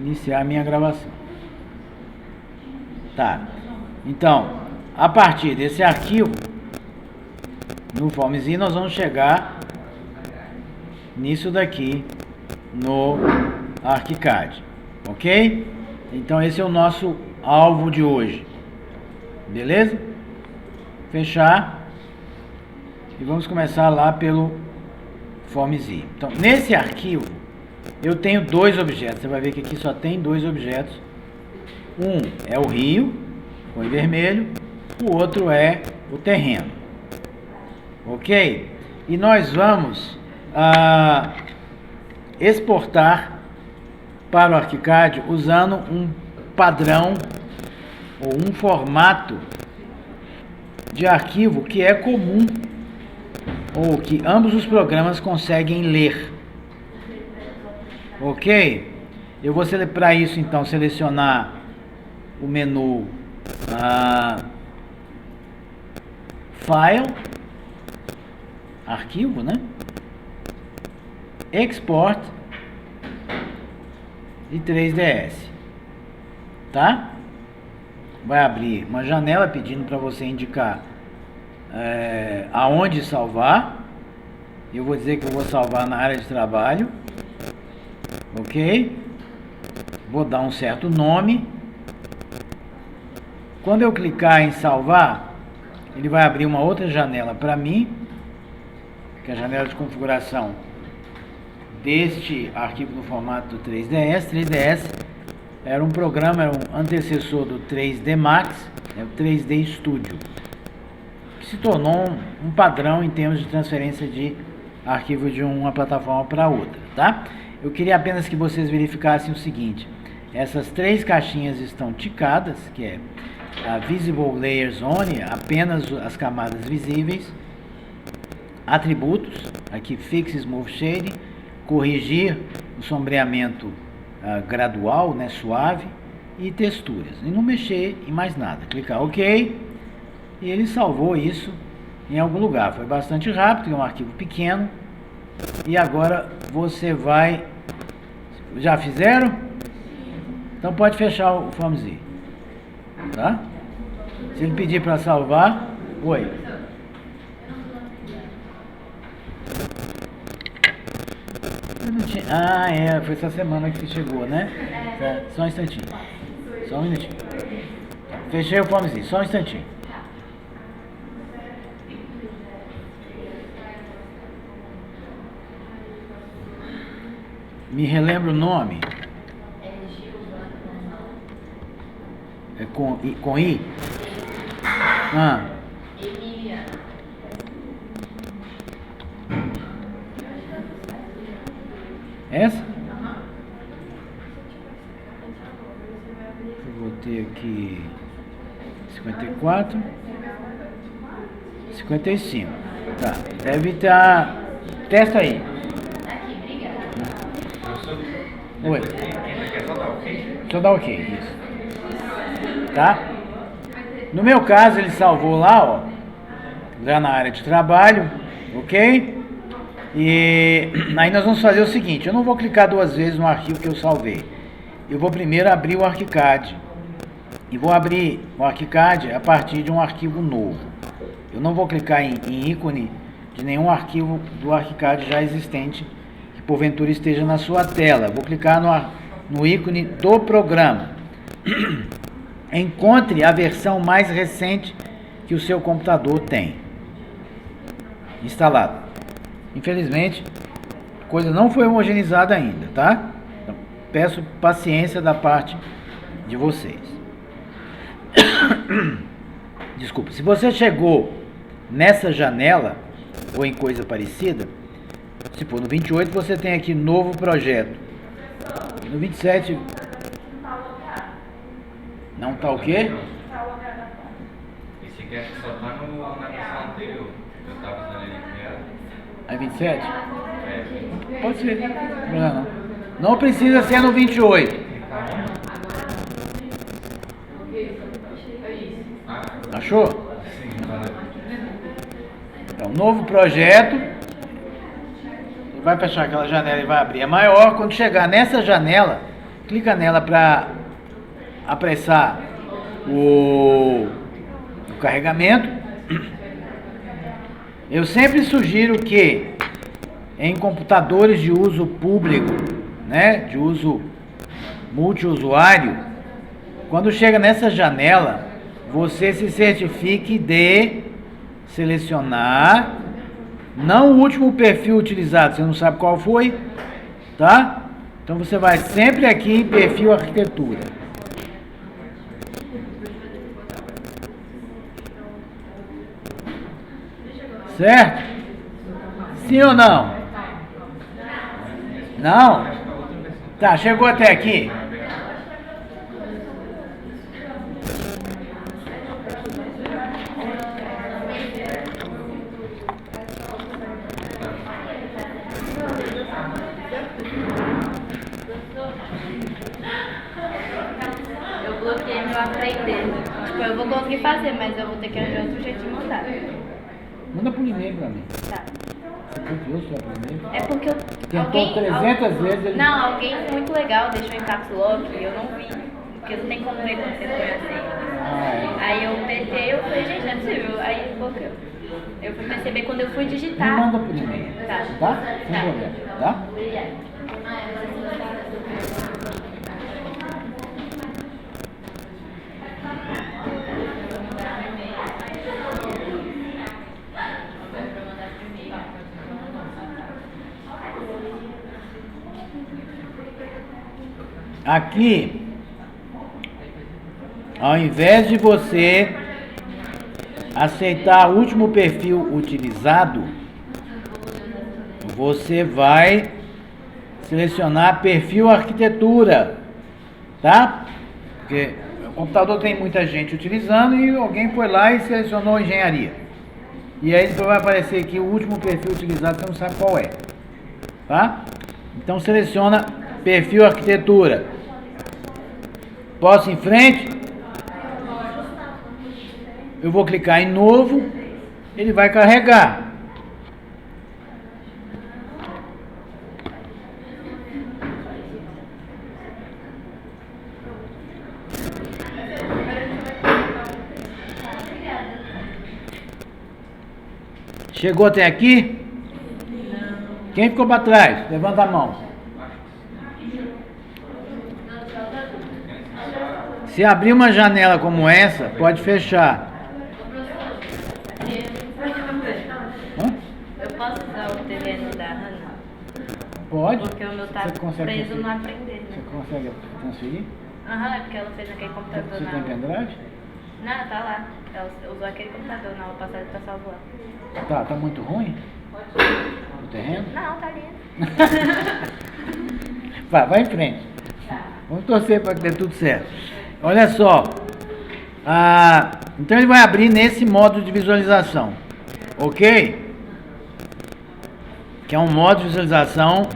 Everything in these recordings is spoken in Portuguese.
iniciar a minha gravação. Tá. Então, a partir desse arquivo, no Forms.i, nós vamos chegar nisso daqui no ArchiCAD, ok? Então esse é o nosso alvo de hoje, beleza? Fechar e vamos começar lá pelo Forms.i. Então nesse arquivo eu tenho dois objetos, você vai ver que aqui só tem dois objetos. Um é o rio, com em vermelho, o outro é o terreno, ok? E nós vamos exportar para o ArchiCAD usando um padrão ou um formato de arquivo que é comum ou que ambos os programas conseguem ler, ok? Eu vou para isso então selecionar o menu File, arquivo, né? Export e 3ds, tá? Vai abrir uma janela pedindo para você indicar aonde salvar. Eu vou dizer que eu vou salvar na área de trabalho, ok? Vou dar um certo nome. Quando eu clicar em salvar, ele vai abrir uma outra janela para mim, que é a janela de configuração deste arquivo no formato 3ds. 3ds era um programa, era um antecessor do 3D Max, o 3D Studio, que se tornou um padrão em termos de transferência de arquivo de uma plataforma para outra, tá? Eu queria apenas que vocês verificassem o seguinte: essas três caixinhas estão ticadas, que é a Visible Layers Only, apenas as camadas visíveis, atributos, aqui Fix Smooth Shading, corrigir o sombreamento gradual, né, suave, e texturas, e não mexer em mais nada. Clicar OK e ele salvou isso em algum lugar. Foi bastante rápido, é um arquivo pequeno. E agora você vai... Já fizeram? Então pode fechar o Forms.i, tá? Se ele pedir para salvar... Oi. Foi essa semana que chegou, né? Só um instantinho. Só um minutinho. Fechei o Forms.i, só um instantinho. Me relembra o nome? É com I? Essa? Eu vou ter aqui 54, 55. Tá, deve estar. Testa aí. Oi. Só dá OK, isso. Tá? No meu caso, ele salvou lá, ó, já na área de trabalho, ok? E aí nós vamos fazer o seguinte: eu não vou clicar duas vezes no arquivo que eu salvei. Eu vou primeiro abrir o ArchiCAD. E vou abrir o ArchiCAD a partir de um arquivo novo. Eu não vou clicar em ícone de nenhum arquivo do ArchiCAD já existente que porventura esteja na sua tela. Vou clicar no ícone do programa. Encontre a versão mais recente que o seu computador tem instalado. Infelizmente, a coisa não foi homogeneizada ainda, tá? Então, peço paciência da parte de vocês. Desculpa, se você chegou nessa janela ou em coisa parecida, se for no 28, você tem aqui novo projeto. No 27 não tá o quê? Esse aqui só tá na versão anterior. Eu tava usando ele que era. É 27? Pode ser. Não precisa ser no 28. Achou? Então, novo projeto. Vai fechar aquela janela e vai abrir a maior. Quando chegar nessa janela, clica nela para apressar o carregamento. Eu sempre sugiro que em computadores de uso público, né, de uso multiusuário, quando chega nessa janela, você se certifique de selecionar não o último perfil utilizado, você não sabe qual foi, tá? Então você vai sempre aqui em perfil arquitetura. Certo? Sim ou não? Não? Tá, chegou até aqui? Eu bloqueei meu aprender. Tipo, eu vou conseguir fazer, mas eu vou ter que arranjar outro jeito de mandar. Manda por e-mail pra mim. Tá. Você copiou seu e-mail? É porque eu... Tentou 300 vezes. Ele... Não, alguém muito legal deixou em caps lock e eu não vi. Porque não tem como ver quando você põe assim. Aí eu apertei, eu falei, gente, não é possível. Aí bloqueou. Eu fui perceber quando eu fui digitar. Me manda por e-mail. Tá. Tá? Sem problema. Tá? Obrigada. Aqui, ao invés de você aceitar o último perfil utilizado, você vai selecionar perfil arquitetura, tá? Porque o computador tem muita gente utilizando e alguém foi lá e selecionou engenharia. E aí depois vai aparecer aqui o último perfil utilizado, você não sabe qual é, tá? Então seleciona perfil arquitetura. Posso ir em frente? Eu vou clicar em novo, ele vai carregar. Chegou até aqui? Quem ficou para trás? Levanta a mão. Se abrir uma janela como essa, pode fechar. Eu posso usar o terreno da Hannah? Pode. Porque o meu tá Você consegue preso no transferir? aprender. Você consegue transferir? Aham, é porque ela fez aquele computador Você na tem aula. pendrive? Não, tá lá. Ela usou aquele computador na aula passada pra salvar. Tá muito ruim? O terreno? Não, tá lindo. Vai em frente. Vamos torcer para que dê tudo certo. Olha só. Então ele vai abrir nesse modo de visualização. Ok? Que é um modo de visualização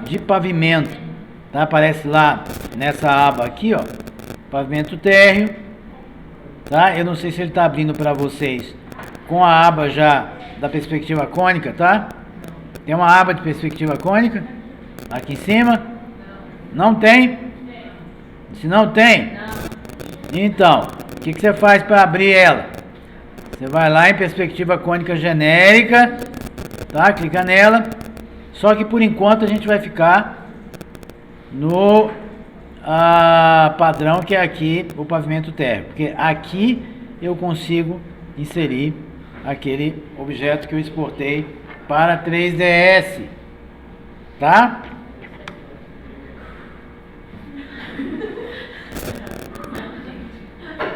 de pavimento. Tá? Aparece lá nessa aba aqui, ó. Pavimento térreo. Tá? Eu não sei se ele está abrindo para vocês com a aba já da perspectiva cônica, tá? Tem uma aba de perspectiva cônica aqui em cima. Não tem? Se não tem, então, o que você faz para abrir ela? Você vai lá em perspectiva cônica genérica, tá? Clica nela. Só que por enquanto a gente vai ficar no padrão que é aqui o pavimento térreo, porque aqui eu consigo inserir aquele objeto que eu exportei para 3ds, tá?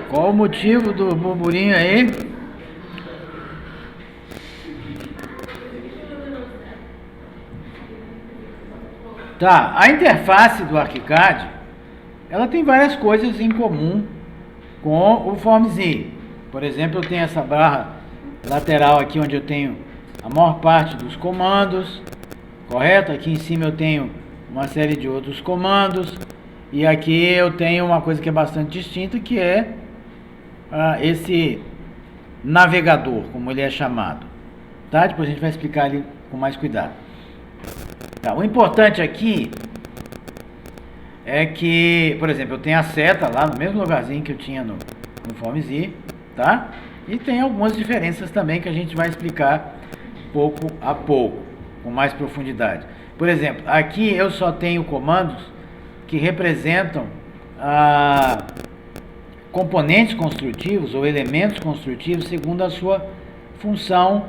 Qual o motivo do burburinho aí? Tá, a interface do ArchiCAD, ela tem várias coisas em comum com o Formz. Por exemplo, eu tenho essa barra lateral aqui onde eu tenho a maior parte dos comandos, correto? Aqui em cima eu tenho uma série de outros comandos e aqui eu tenho uma coisa que é bastante distinta, que é esse navegador, como ele é chamado, tá? Depois a gente vai explicar ele com mais cuidado. Tá, o importante aqui é que, por exemplo, eu tenho a seta lá no mesmo lugarzinho que eu tinha no FormZ, tá? E tem algumas diferenças também que a gente vai explicar pouco a pouco, com mais profundidade. Por exemplo, aqui eu só tenho comandos que representam componentes construtivos ou elementos construtivos segundo a sua função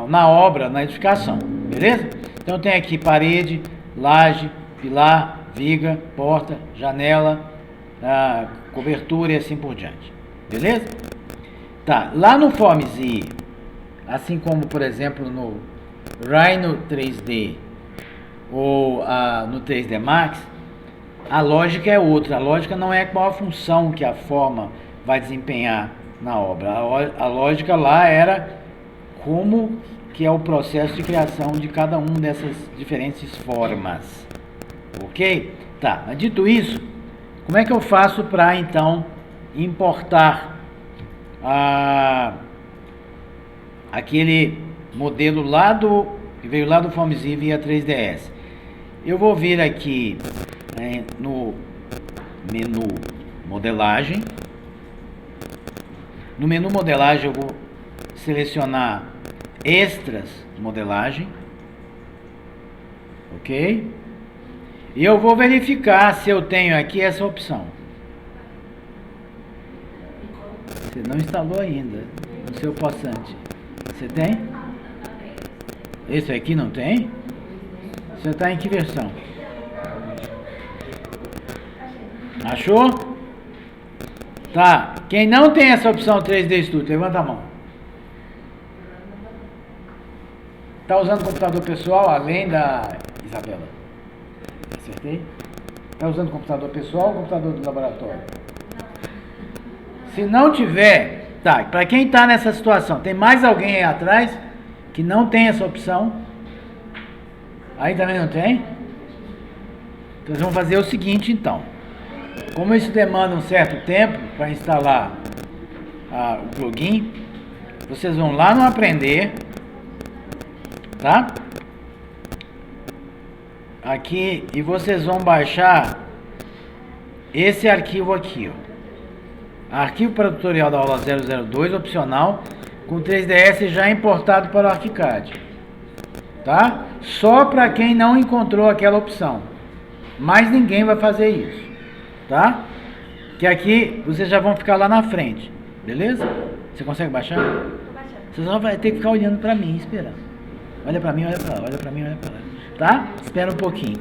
na obra, na edificação, beleza? Então tem aqui parede, laje, pilar, viga, porta, janela, cobertura e assim por diante, beleza? Tá, lá no FormZ, assim como por exemplo no Rhino 3D ou no 3D Max, a lógica é outra. A lógica não é qual a função que a forma vai desempenhar na obra. A lógica lá era como que é o processo de criação de cada uma dessas diferentes formas. Ok? Tá, mas dito isso, como é que eu faço para então importar aquele modelo que veio lá do FormZ via 3ds? Eu vou vir aqui no menu modelagem. No menu modelagem eu vou selecionar extras modelagem, ok? E eu vou verificar se eu tenho aqui essa opção. Você não instalou ainda no seu poçante. Você tem? Esse aqui não tem? Você está em que versão? Achou? Tá. Quem não tem essa opção 3D Studio, levanta a mão. Está usando computador pessoal além da Isabela? Acertei? Está usando computador pessoal ou computador do laboratório? Se não tiver, tá. Para quem está nessa situação, tem mais alguém aí atrás que não tem essa opção? Aí também não tem? Então vamos fazer o seguinte então. Como isso demanda um certo tempo para instalar o plugin, vocês vão lá no Aprender, tá? Aqui, e vocês vão baixar esse arquivo aqui, ó. Arquivo para tutorial da aula 002, opcional, com 3ds já importado para o ArchiCAD, tá? Só para quem não encontrou aquela opção, mas ninguém vai fazer isso, tá? Que aqui vocês já vão ficar lá na frente, beleza? Você consegue baixar? Você só vai ter que ficar olhando para mim, esperando. Olha para mim, olha para lá, olha para mim, olha para lá, tá? Espera um pouquinho.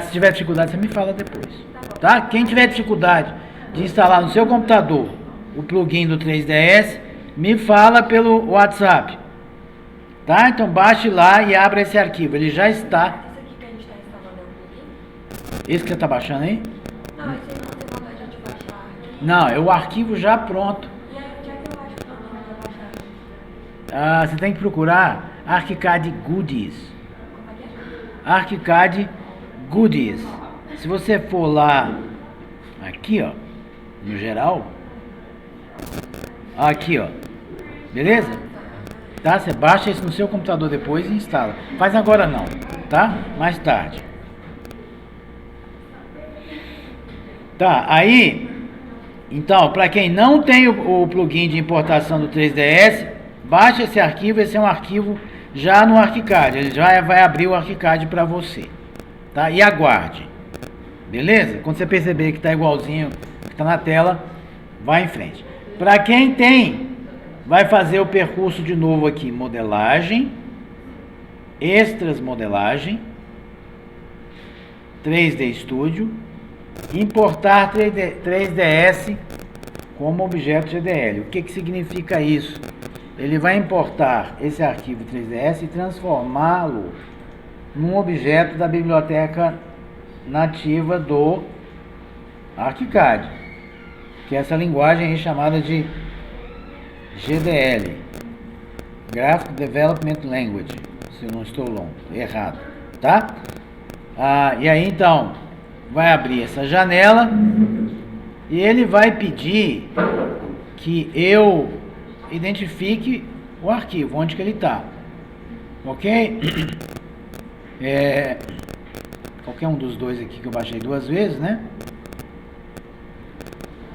Se tiver dificuldade, você me fala depois, tá? Quem tiver dificuldade de instalar no seu computador o plugin do 3ds, me fala pelo WhatsApp, tá? Então baixe lá e abra esse arquivo, ele já está. Esse aqui que a gente está instalando é o plugin? Esse que você está baixando aí? Não, esse aí não tem vontade de a gente baixar aqui. Não, é o arquivo já pronto. E aí, onde é que eu acho o plugin para baixar? Você tem que procurar ArchiCAD Goodies. Como é que é? ArchiCAD Goodies. Se você for lá, aqui ó, no geral, aqui ó, beleza? Tá? Você baixa isso no seu computador depois e instala. Faz agora não, tá? Mais tarde. Tá, aí, então, para quem não tem o plugin de importação do 3ds, baixa esse arquivo. Esse é um arquivo já no ArchiCAD, ele já vai abrir o ArchiCAD para você, tá? E aguarde, beleza? Quando você perceber que está igualzinho que está na tela, vai em frente. Para quem tem, vai fazer o percurso de novo aqui, modelagem, extras modelagem, 3D Studio, importar 3ds como objeto GDL. O que significa isso? Ele vai importar esse arquivo 3ds e transformá-lo num objeto da biblioteca nativa do ArchiCAD, que é essa linguagem aí chamada de GDL, Graphic Development Language, se eu não estou errado, tá? E aí então vai abrir essa janela e ele vai pedir que eu identifique o arquivo, onde que ele está, ok? qualquer um dos dois aqui que eu baixei 2 vezes, né?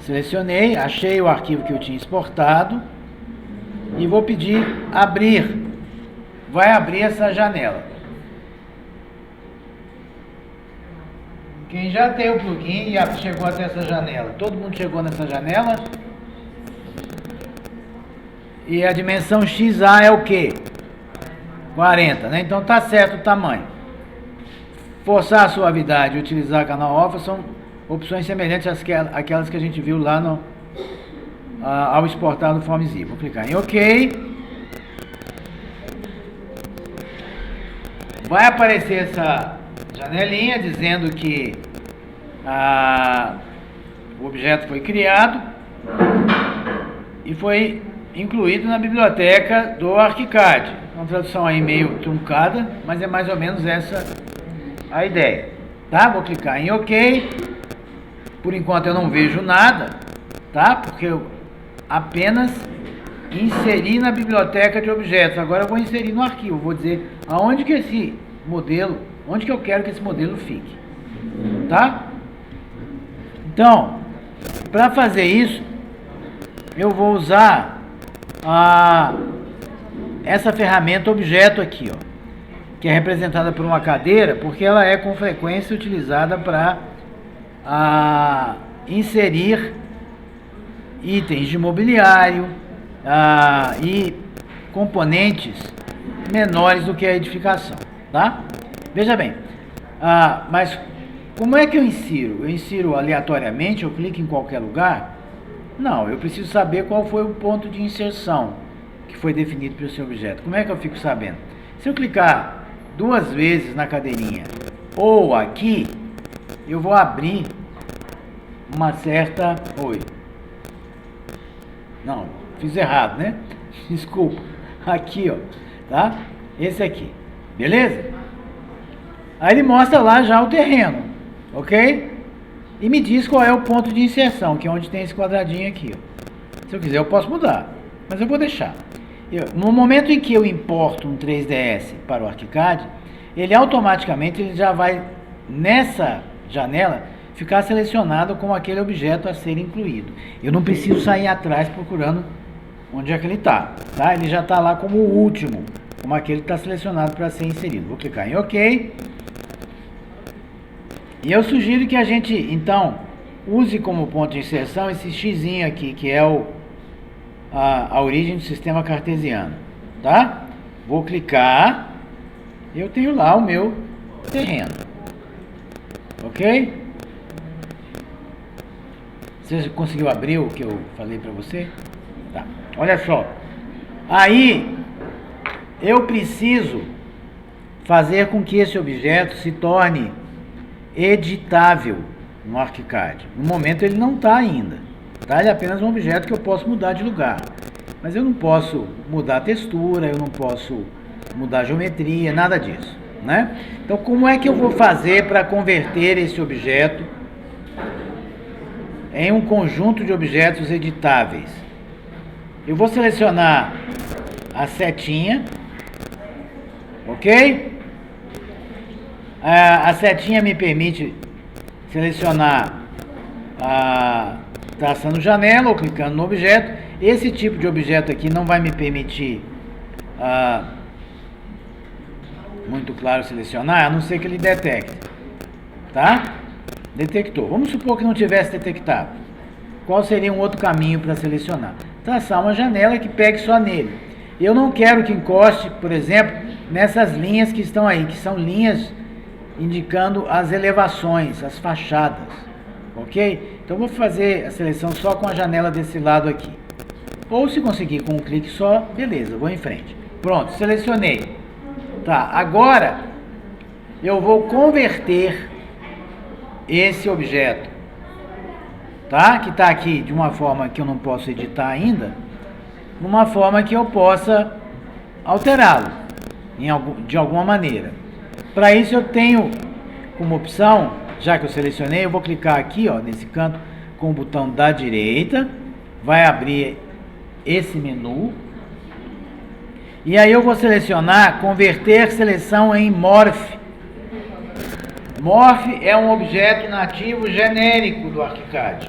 Selecionei, achei o arquivo que eu tinha exportado e vou pedir abrir. Vai abrir essa janela. Quem já tem o plugin e chegou até essa janela? Todo mundo chegou nessa janela? E a dimensão XA é o quê? 40, né? Então tá certo o tamanho. Forçar a suavidade e utilizar canal alfa são opções semelhantes àquelas que a gente viu lá no, ao exportar do FormZ. Vou clicar em OK. Vai aparecer essa janelinha dizendo que o objeto foi criado e foi incluído na biblioteca do ArchiCAD. Uma tradução aí meio truncada, mas é mais ou menos essa a ideia. Tá? Vou clicar em OK. Por enquanto eu não vejo nada, tá? Porque eu apenas inseri na biblioteca de objetos. Agora eu vou inserir no arquivo. Vou dizer aonde que esse modelo, onde que eu quero que esse modelo fique, tá? Então, para fazer isso, eu vou usar essa ferramenta objeto aqui, ó, que é representada por uma cadeira, porque ela é com frequência utilizada para inserir itens de mobiliário e componentes menores do que a edificação, tá? Veja bem, mas como é que eu insiro? Eu insiro aleatoriamente, eu clico em qualquer lugar? Não, eu preciso saber qual foi o ponto de inserção que foi definido pelo seu objeto. Como é que eu fico sabendo? Se eu clicar 2 vezes na cadeirinha ou aqui, eu vou abrir uma certa... Oi. Não, fiz errado, né? Desculpa. Aqui, ó, tá? Esse aqui. Beleza? Aí ele mostra lá já o terreno, ok? E me diz qual é o ponto de inserção, que é onde tem esse quadradinho aqui, ó. Se eu quiser eu posso mudar, mas eu vou deixar. No momento em que eu importo um 3ds para o ArchiCAD, ele automaticamente já vai, nessa janela, ficar selecionado como aquele objeto a ser incluído. Eu não preciso sair atrás procurando onde é que ele está, tá? Ele já está lá como o último, como aquele que está selecionado para ser inserido. Vou clicar em OK. E eu sugiro que a gente, então, use como ponto de inserção esse xizinho aqui, que é a origem do sistema cartesiano, tá? Vou clicar, eu tenho lá o meu terreno, ok? Você conseguiu abrir o que eu falei para você? Tá, olha só, aí eu preciso fazer com que esse objeto se torne editável no ArchiCAD. No momento ele não está ainda, tá? Ele é apenas um objeto que eu posso mudar de lugar, mas eu não posso mudar a textura, eu não posso mudar a geometria, nada disso, né? Então como é que eu vou fazer para converter esse objeto em um conjunto de objetos editáveis? Eu vou selecionar a setinha, ok? A setinha me permite selecionar traçando janela ou clicando no objeto. Esse tipo de objeto aqui não vai me permitir muito claro selecionar, a não ser que ele detecte, tá? Detectou. Vamos supor que não tivesse detectado. Qual seria um outro caminho para selecionar? Traçar uma janela que pegue só nele. Eu não quero que encoste, por exemplo, nessas linhas que estão aí, que são linhas indicando as elevações, as fachadas, ok? Então vou fazer a seleção só com a janela desse lado aqui. Ou se conseguir com um clique só, beleza, vou em frente. Pronto, selecionei. Tá, agora eu vou converter esse objeto, tá? Que está aqui de uma forma que eu não posso editar ainda, numa forma que eu possa alterá-lo de alguma maneira. Para isso eu tenho como opção, já que eu selecionei, eu vou clicar aqui, ó, nesse canto com o botão da direita, vai abrir esse menu, e aí eu vou selecionar converter seleção em morph, Morph é um objeto nativo genérico do ArchiCAD.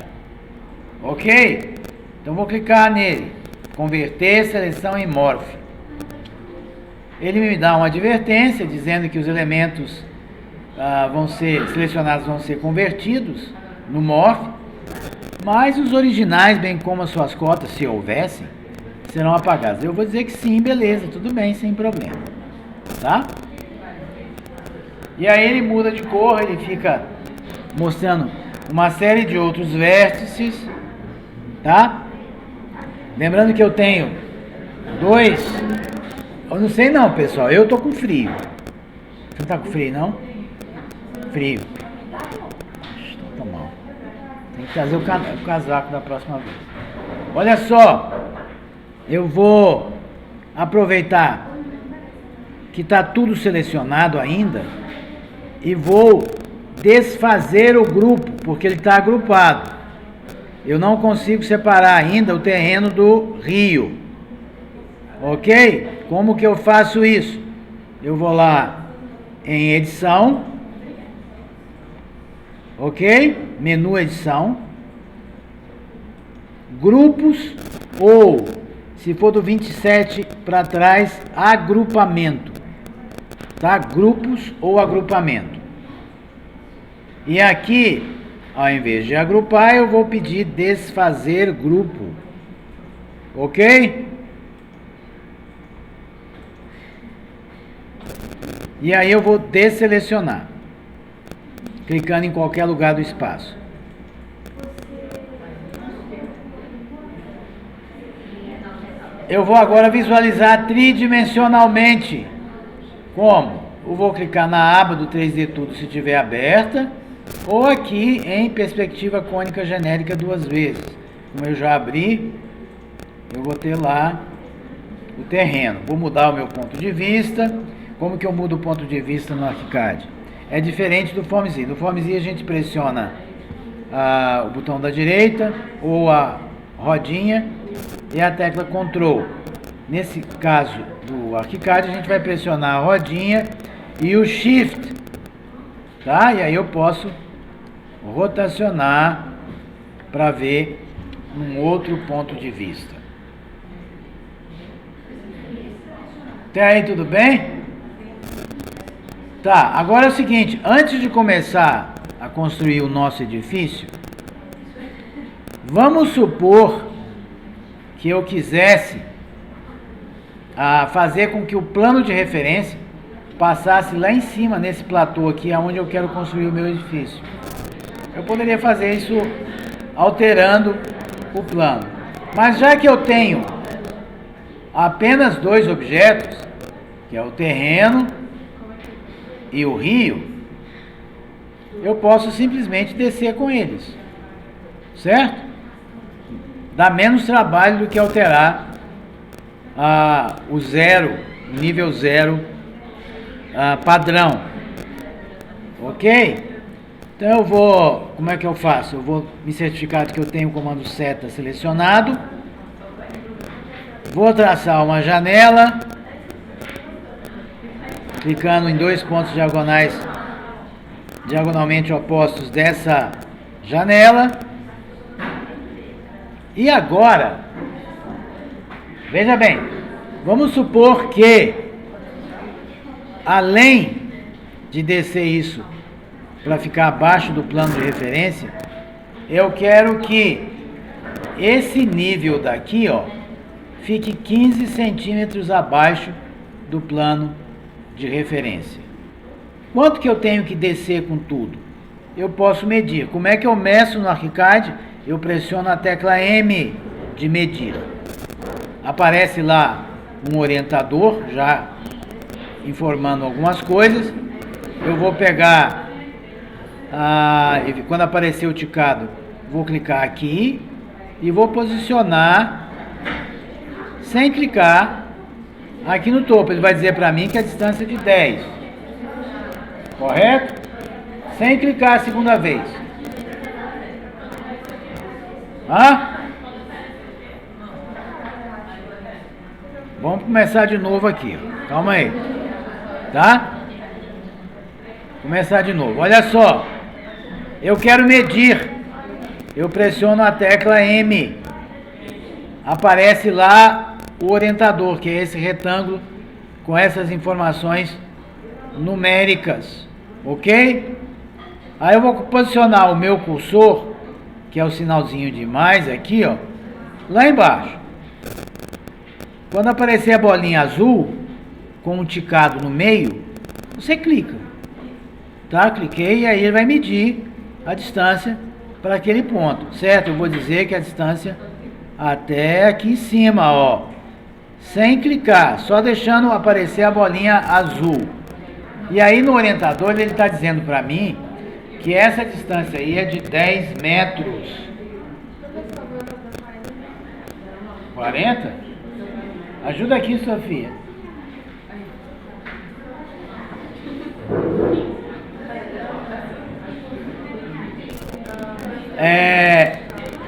Ok? Então vou clicar nele. Converter seleção em Morph. Ele me dá uma advertência dizendo que os elementos selecionados vão ser convertidos no Morph, mas os originais, bem como as suas cotas, se houvessem, serão apagadas. Eu vou dizer que sim, beleza, tudo bem, sem problema. Tá? E aí ele muda de cor, ele fica mostrando uma série de outros vértices, tá? Lembrando que eu tenho dois... Eu não sei não, pessoal, eu tô com frio. Você não tá com frio, não? Frio. Então tá mal. Tem que trazer o casaco da próxima vez. Olha só, eu vou aproveitar que tá tudo selecionado ainda e vou desfazer o grupo, porque ele está agrupado. Eu não consigo separar ainda o terreno do rio. Ok? Como que eu faço isso? Eu vou lá em edição. Ok? Menu edição. Grupos ou, se for do 27 para trás, agrupamento. Tá? Grupos ou agrupamento. E aqui, ao invés de agrupar, eu vou pedir desfazer grupo. Ok? E aí eu vou desselecionar, clicando em qualquer lugar do espaço. Eu vou agora visualizar tridimensionalmente. Como? Eu vou clicar na aba do 3D Tudo se estiver aberta, ou aqui em perspectiva cônica genérica 2 vezes. Como eu já abri, eu vou ter lá o terreno. Vou mudar o meu ponto de vista. Como que eu mudo o ponto de vista no ArchiCAD? É diferente do FormZ. No FormZ a gente pressiona o botão da direita ou a rodinha e a tecla Ctrl. Nesse caso do ArchiCAD a gente vai pressionar a rodinha e o Shift, tá? E aí eu posso rotacionar para ver um outro ponto de vista. Até aí tudo bem? Tá, agora é o seguinte, antes de começar a construir o nosso edifício, vamos supor que eu quisesse fazer com que o plano de referência passasse lá em cima, nesse platô aqui, onde eu quero construir o meu edifício. Eu poderia fazer isso alterando o plano. Mas já que eu tenho apenas 2 objetos, que é o terreno e o rio, eu posso simplesmente descer com eles, certo? Dá menos trabalho do que alterar o nível 0 padrão, ok? Então eu vou, como é que eu faço? Eu vou me certificar de que eu tenho o comando seta selecionado, vou traçar uma janela, clicando em 2 pontos diagonalmente opostos dessa janela. E agora, veja bem, vamos supor que, além de descer isso para ficar abaixo do plano de referência, eu quero que esse nível daqui, ó, fique 15 centímetros abaixo do plano de referência. Quanto que eu tenho que descer com tudo? Eu posso medir. Como é que eu meço no ArchiCAD? Eu pressiono a tecla M de medir. Aparece lá um orientador, já informando algumas coisas. Eu vou pegar, quando aparecer o ticado, vou clicar aqui e vou posicionar, sem clicar, aqui no topo. Ele vai dizer para mim que a distância é de 10. Correto? Sem clicar a segunda vez. Vamos começar de novo aqui. Calma aí. Tá? Começar de novo. Olha só. Eu quero medir. Eu pressiono a tecla M. Aparece lá o orientador, que é esse retângulo com essas informações numéricas. Ok? Aí eu vou posicionar o meu cursor, que é o sinalzinho de mais aqui, ó, lá embaixo. Quando aparecer a bolinha azul, com um ticado no meio, você clica. Tá? Cliquei e aí ele vai medir a distância para aquele ponto, certo? Eu vou dizer que a distância até aqui em cima, ó, sem clicar, só deixando aparecer a bolinha azul. E aí no orientador ele está dizendo para mim que essa distância aí é de 10 metros. 40? Ajuda aqui, Sofia.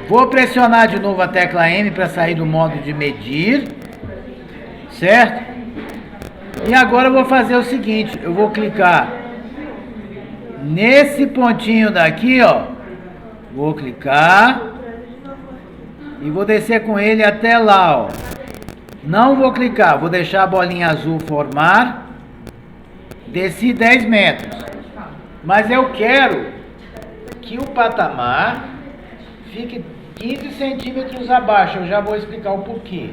Vou pressionar de novo a tecla M para sair do modo de medir, certo? E agora eu vou fazer o seguinte, eu vou clicar nesse pontinho daqui, ó, vou clicar e vou descer com ele até lá, ó. Não vou clicar, vou deixar a bolinha azul formar, desci 10 metros, mas eu quero que o patamar fique 15 centímetros abaixo, eu já vou explicar o porquê,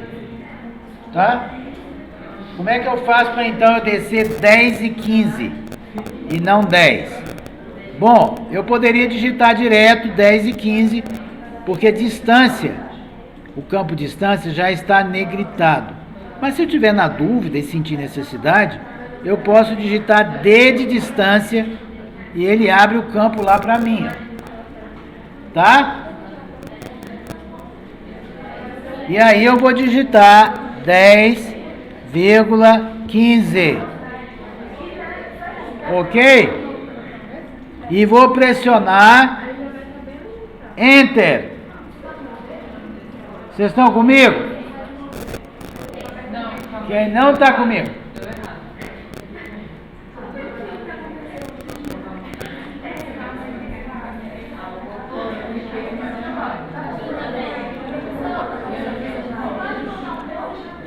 tá? Como é que eu faço para então eu descer 10 e 15 e não 10? Bom, eu poderia digitar direto 10 e 15, porque distância, o campo distância já está negritado. Mas se eu tiver na dúvida e sentir necessidade, eu posso digitar D de distância e ele abre o campo lá para mim, ó. Tá? E aí eu vou digitar 10,15. Ok? E vou pressionar Enter. Vocês estão comigo? Quem não está comigo?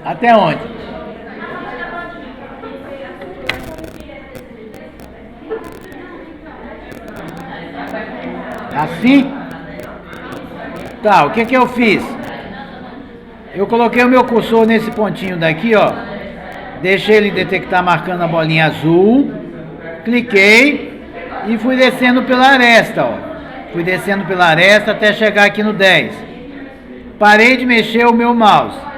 Até onde? Assim? Tá, o que que eu fiz? Eu coloquei o meu cursor nesse pontinho daqui, ó. Deixei ele detectar marcando a bolinha azul. Cliquei e fui descendo pela aresta, ó. Fui descendo pela aresta até chegar aqui no 10. Parei de mexer o meu mouse.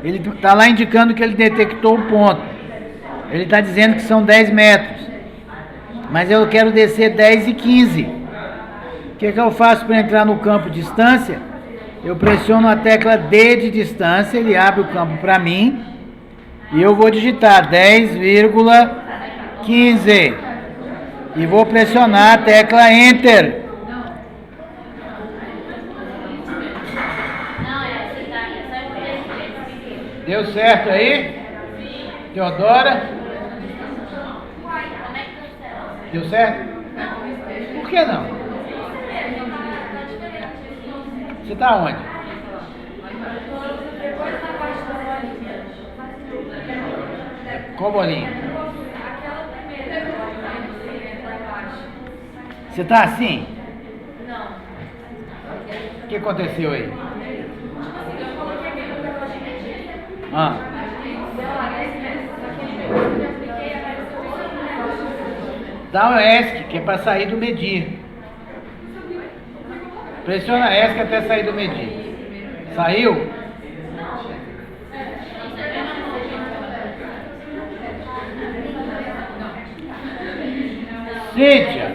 Ele está lá indicando que ele detectou o ponto. Ele está dizendo que são 10 metros. Mas eu quero descer 10 e 15. O que eu faço para entrar no campo distância? Eu pressiono a tecla D de distância, ele abre o campo para mim. E eu vou digitar 10,15. E vou pressionar a tecla Enter. Deu certo aí? Teodora? Deu certo? Por que não? Você tá onde? Qual bolinha? Você tá assim? Não. O que aconteceu aí? Ah. Dá o ESC, que é para sair do medir. Pressiona ESC até sair do medir. Saiu? Cíntia.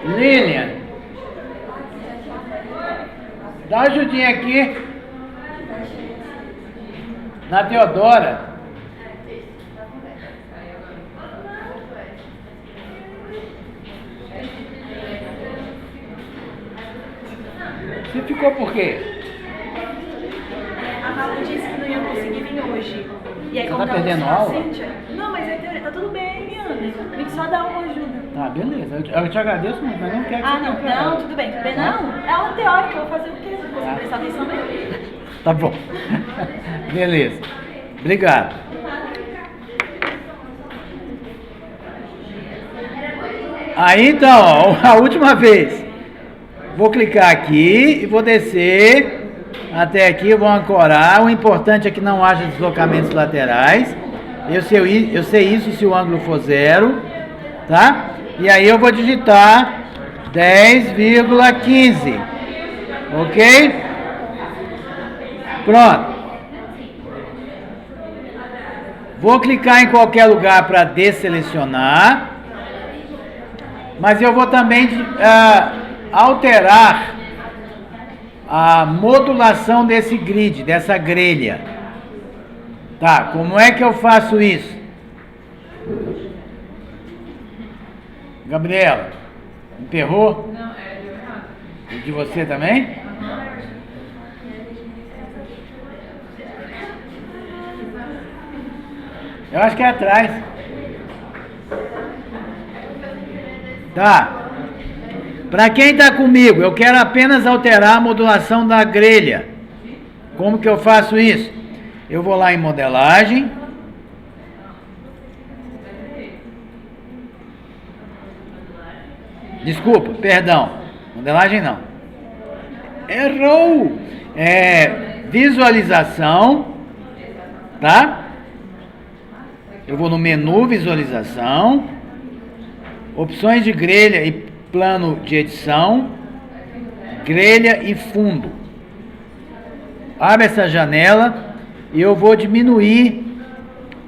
Lilian. Dá uma ajudinha aqui. Na Teodora. Você ficou por quê? A Rafa disse que não ia conseguir vir hoje. E aí, você tá perdendo aula? Cíntia, não, mas é teoria, tá tudo bem. Tem que só dar uma ajuda. Tá, beleza. Eu te agradeço muito, mas não quero que Ah, você não, tenha não, tudo bem. Não, é aula teórica, eu vou fazer o quê? Se você prestar atenção mesmo. Tá bom. Beleza. Obrigado. Aí então, ó, a última vez. Vou clicar aqui e vou descer até aqui, vou ancorar. O importante é que não haja deslocamentos laterais. Eu sei isso se o ângulo for 0, tá? E aí eu vou digitar 10,15, ok? Pronto. Vou clicar em qualquer lugar para desselecionar, mas eu vou também alterar a modulação desse grid, dessa grelha. Tá, como é que eu faço isso? Gabriela, emperrou? Não, é de errado. E de você também? Eu acho que é atrás. Tá. Para quem está comigo, eu quero apenas alterar a modulação da grelha. Como que eu faço isso? Eu vou lá em modelagem. Desculpa, perdão. Modelagem não. Errou! Visualização. Tá? Eu vou no menu visualização. Opções de grelha e plano de edição. Grelha e fundo. Abre essa janela e eu vou diminuir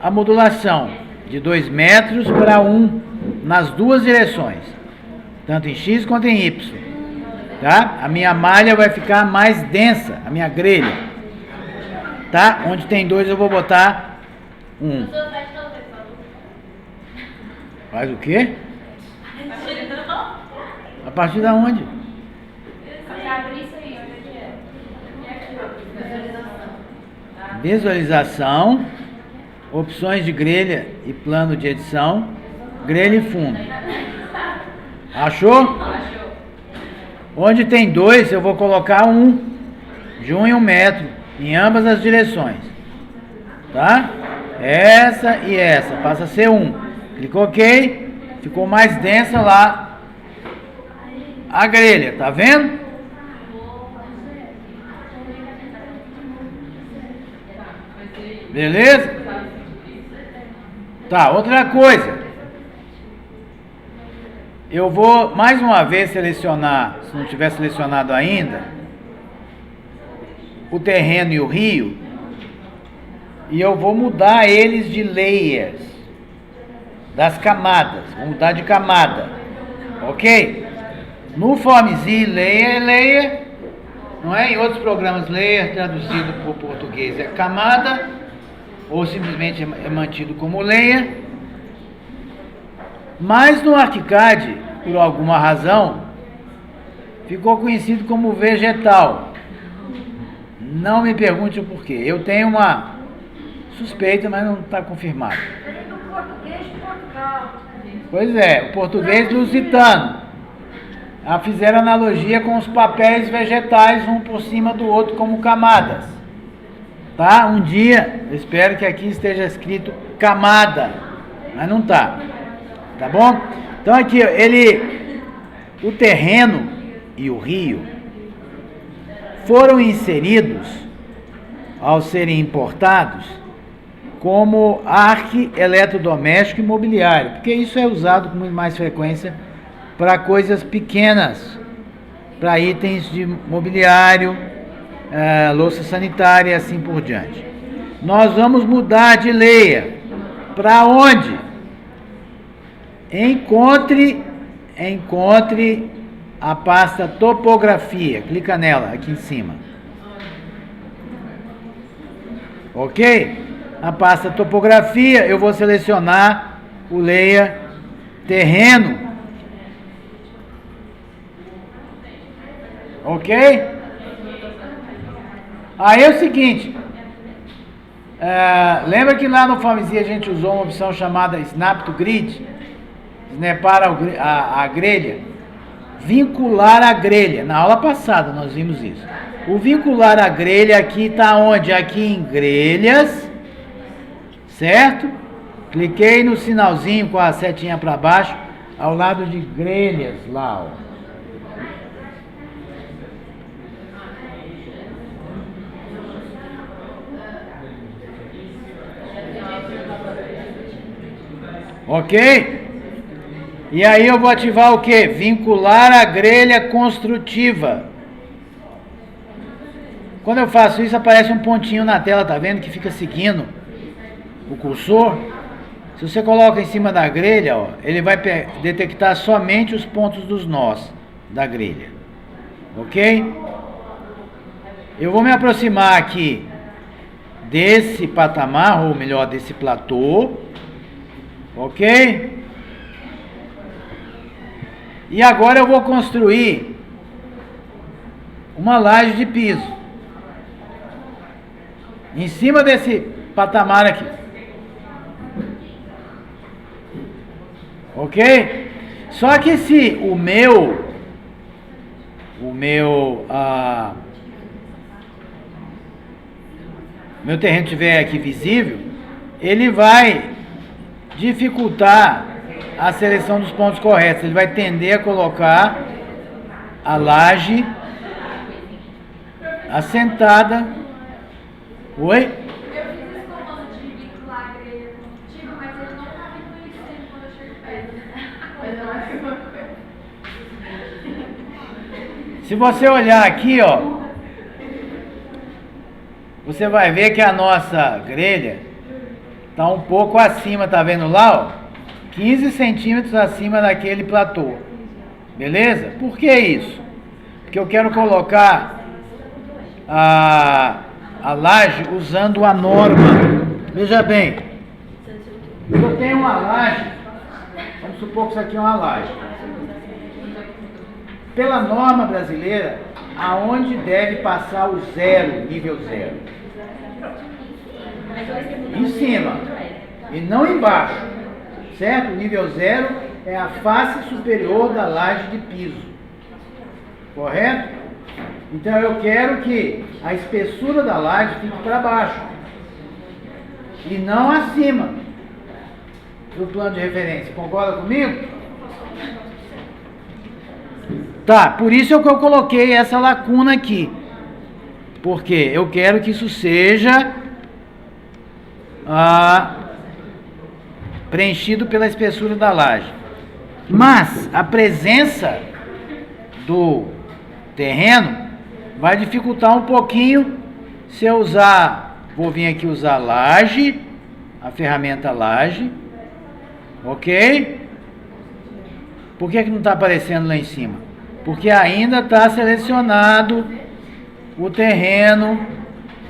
a modulação de 2 metros para 1 nas duas direções, tanto em X quanto em Y, tá? A minha malha vai ficar mais densa, a minha grelha, tá? Onde tem 2 eu vou botar 1. Faz o quê? A partir da onde? Visualização, opções de grelha e plano de edição, grelha e fundo. Achou? Achou. Onde tem 2, eu vou colocar 1, de 1 em 1 metro, em ambas as direções. Tá? Essa e essa, passa a ser 1. Clicou OK, ficou mais densa lá a grelha, tá vendo? Beleza? Tá, outra coisa. Eu vou mais uma vez selecionar, se não tiver selecionado ainda, o terreno e o rio, e eu vou mudar eles de layers, das camadas, vou mudar de camada, ok? No FormZ, layer, não é? Em outros programas, layer, traduzido para o português, é camada, ou simplesmente é mantido como layer. Mas no ArchiCAD, por alguma razão, ficou conhecido como vegetal. Não me pergunte o porquê. Eu tenho uma suspeita, mas não está confirmado. Pois é, o português lusitano. Fizeram analogia com os papéis vegetais, um por cima do outro, como camadas. Tá? Um dia, eu espero que aqui esteja escrito camada, mas não está. Tá bom? Então aqui, o terreno e o rio foram inseridos, ao serem importados, como eletrodoméstico e mobiliário, porque isso é usado com muito mais frequência para coisas pequenas, para itens de mobiliário, louça sanitária e assim por diante. Nós vamos mudar de layer para onde? Encontre a pasta topografia, clica nela aqui em cima. Ok? Na pasta topografia eu vou selecionar o layer terreno. Ok? Aí é o seguinte, Lembra que lá no FormZ a gente usou uma opção chamada Snap to Grid? Snapar a grelha? Vincular a grelha. Na aula passada nós vimos isso. O vincular a grelha aqui está onde? Aqui em grelhas, certo? Cliquei no sinalzinho com a setinha para baixo, ao lado de grelhas lá, ó. Ok? E aí eu vou ativar o que? Vincular a grelha construtiva. Quando eu faço isso, aparece um pontinho na tela, tá vendo? Que fica seguindo o cursor. Se você coloca em cima da grelha, ó, ele vai detectar somente os pontos dos nós da grelha. Ok? Eu vou me aproximar aqui desse patamar, ou melhor, desse platô. Ok? E agora eu vou construir uma laje de piso em cima desse patamar aqui. Ok? Só que se o meu terreno estiver aqui visível, ele vai dificultar a seleção dos pontos corretos. Ele vai tender a colocar a laje assentada. Oi? Eu fiz esse comando de vincular a grelha contigo, mas ele não está reconhecendo quando eu chego perto. Se você olhar aqui, ó, você vai ver que a nossa grelha está um pouco acima, tá vendo lá, ó? 15 centímetros acima daquele platô. Beleza? Por que isso? Porque eu quero colocar a laje usando a norma. Veja bem, eu tenho uma laje, vamos supor que isso aqui é uma laje. Pela norma brasileira, aonde deve passar o zero, nível zero? Em cima, e não embaixo, certo? O nível zero é a face superior da laje de piso, correto? Então eu quero que a espessura da laje fique para baixo e não acima do plano de referência. Concorda comigo? Tá, por isso é que eu coloquei essa lacuna aqui, porque eu quero que isso seja preenchido pela espessura da laje. Mas a presença do terreno vai dificultar um pouquinho se eu usar, vou vir aqui usar laje, a ferramenta laje, ok? Por que não está aparecendo lá em cima? Porque ainda está selecionado o terreno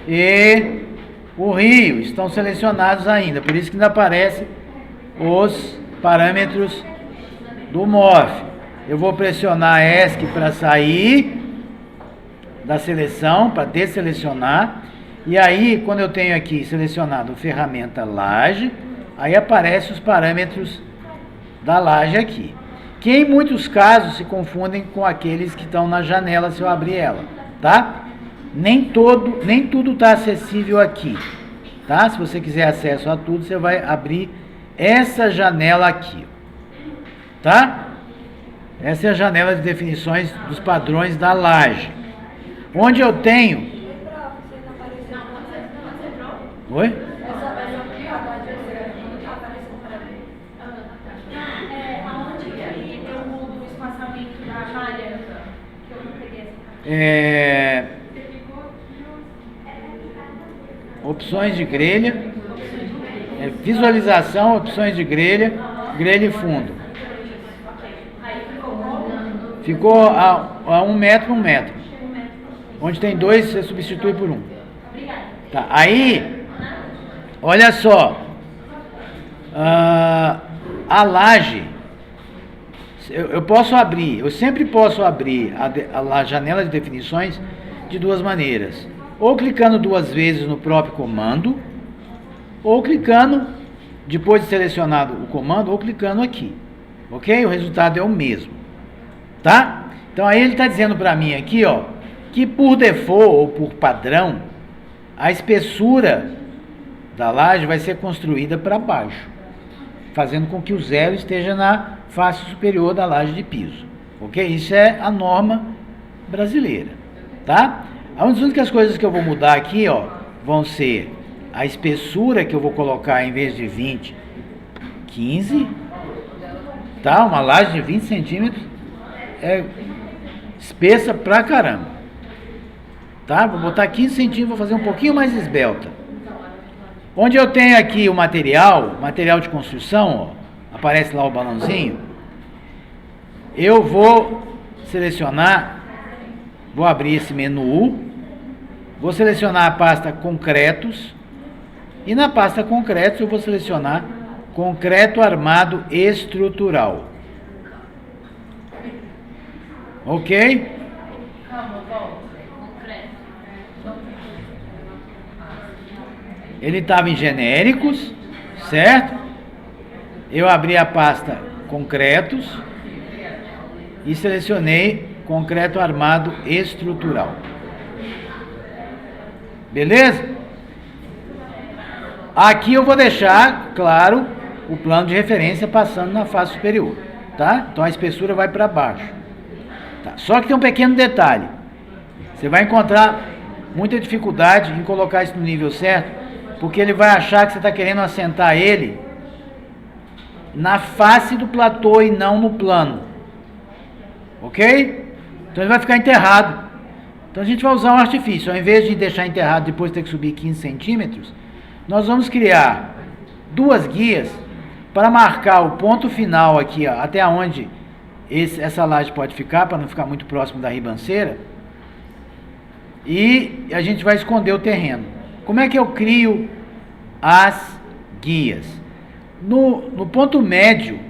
e o rio, estão selecionados ainda, por isso que ainda aparecem os parâmetros do MOF. Eu vou pressionar ESC para sair da seleção, para desselecionar, e aí quando eu tenho aqui selecionado ferramenta laje, aí aparecem os parâmetros da laje aqui, que em muitos casos se confundem com aqueles que estão na janela se eu abrir ela, tá? Nem tudo está acessível aqui, tá? Se você quiser acesso a tudo, você vai abrir essa janela aqui, tá? Essa é a janela de definições dos padrões da laje, onde eu tenho... Oi? Opções de grelha, visualização, opções de grelha, grelha e fundo. Ficou a 1 metro, 1 metro. Onde tem 2, você substitui por 1. Tá, aí, olha só, a laje, eu posso abrir, eu sempre posso abrir a janela de definições de duas maneiras. Ou clicando 2 vezes no próprio comando, ou clicando, depois de selecionado o comando, ou clicando aqui. Ok? O resultado é o mesmo. Tá? Então aí ele está dizendo para mim aqui, ó, que por default ou por padrão, a espessura da laje vai ser construída para baixo, fazendo com que o zero esteja na face superior da laje de piso. Ok? Isso é a norma brasileira. Tá? As únicas coisas que eu vou mudar aqui, ó, vão ser a espessura que eu vou colocar em vez de 20, 15. Tá? Uma laje de 20 centímetros é espessa pra caramba. Tá? Vou botar 15 centímetros, vou fazer um pouquinho mais esbelta. Onde eu tenho aqui o material de construção, ó, aparece lá o balãozinho, eu vou selecionar, vou abrir esse menu, vou selecionar a pasta concretos, e na pasta concretos eu vou selecionar concreto armado estrutural. Ok? Ele estava em genéricos, certo? Eu abri a pasta concretos e selecionei concreto armado estrutural. Beleza? Aqui eu vou deixar, claro, o plano de referência passando na face superior, tá? Então a espessura vai para baixo. Tá. Só que tem um pequeno detalhe. Você vai encontrar muita dificuldade em colocar isso no nível certo, porque ele vai achar que você está querendo assentar ele na face do platô e não no plano. Ok? Então ele vai ficar enterrado. Então a gente vai usar um artifício. Ao invés de deixar enterrado depois ter que subir 15 centímetros, nós vamos criar duas guias para marcar o ponto final aqui, ó, até onde essa laje pode ficar, para não ficar muito próximo da ribanceira. E a gente vai esconder o terreno. Como é que eu crio as guias? No ponto médio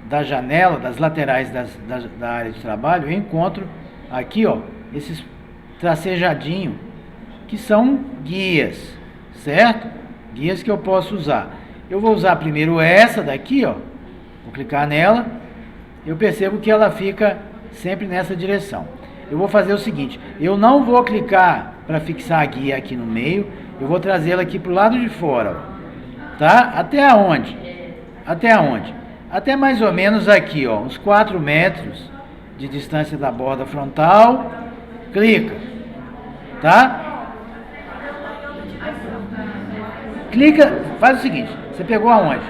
da janela, das laterais da área de trabalho, eu encontro aqui, ó, esses tracejadinhos, que são guias, certo? Guias que eu posso usar. Eu vou usar primeiro essa daqui, ó, vou clicar nela, eu percebo que ela fica sempre nessa direção. Eu vou fazer o seguinte, eu não vou clicar para fixar a guia aqui no meio, eu vou trazê-la aqui para o lado de fora, ó, tá? Até aonde? Até aonde? Até mais ou menos aqui, ó, uns 4 metros de distância da borda frontal, clica, tá? Clica, faz o seguinte, você pegou aonde?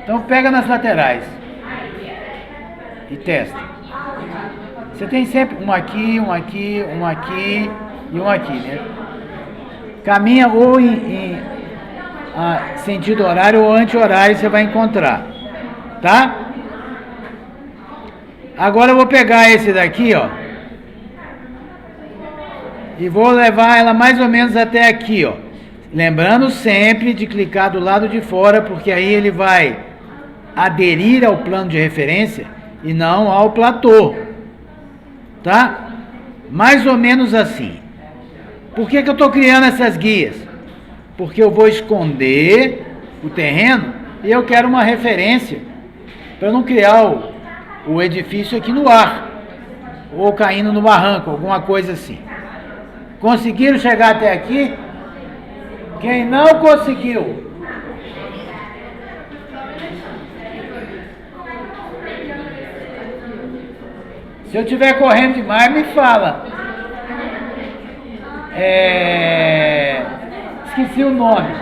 Então pega nas laterais e testa. Você tem sempre um aqui, um aqui, um aqui e um aqui, né? Caminha ou em sentido horário ou anti-horário, você vai encontrar, tá? Agora eu vou pegar esse daqui, ó, e vou levar ela mais ou menos até aqui, ó. Lembrando sempre de clicar do lado de fora, porque aí ele vai aderir ao plano de referência e não ao platô, tá? Mais ou menos assim. Por que que eu estou criando essas guias? Porque eu vou esconder o terreno e eu quero uma referência para não criar o edifício aqui no ar ou caindo no barranco, alguma coisa assim. Conseguiram chegar até aqui? Quem não conseguiu? Se eu estiver correndo demais, me fala. Esqueci o nome.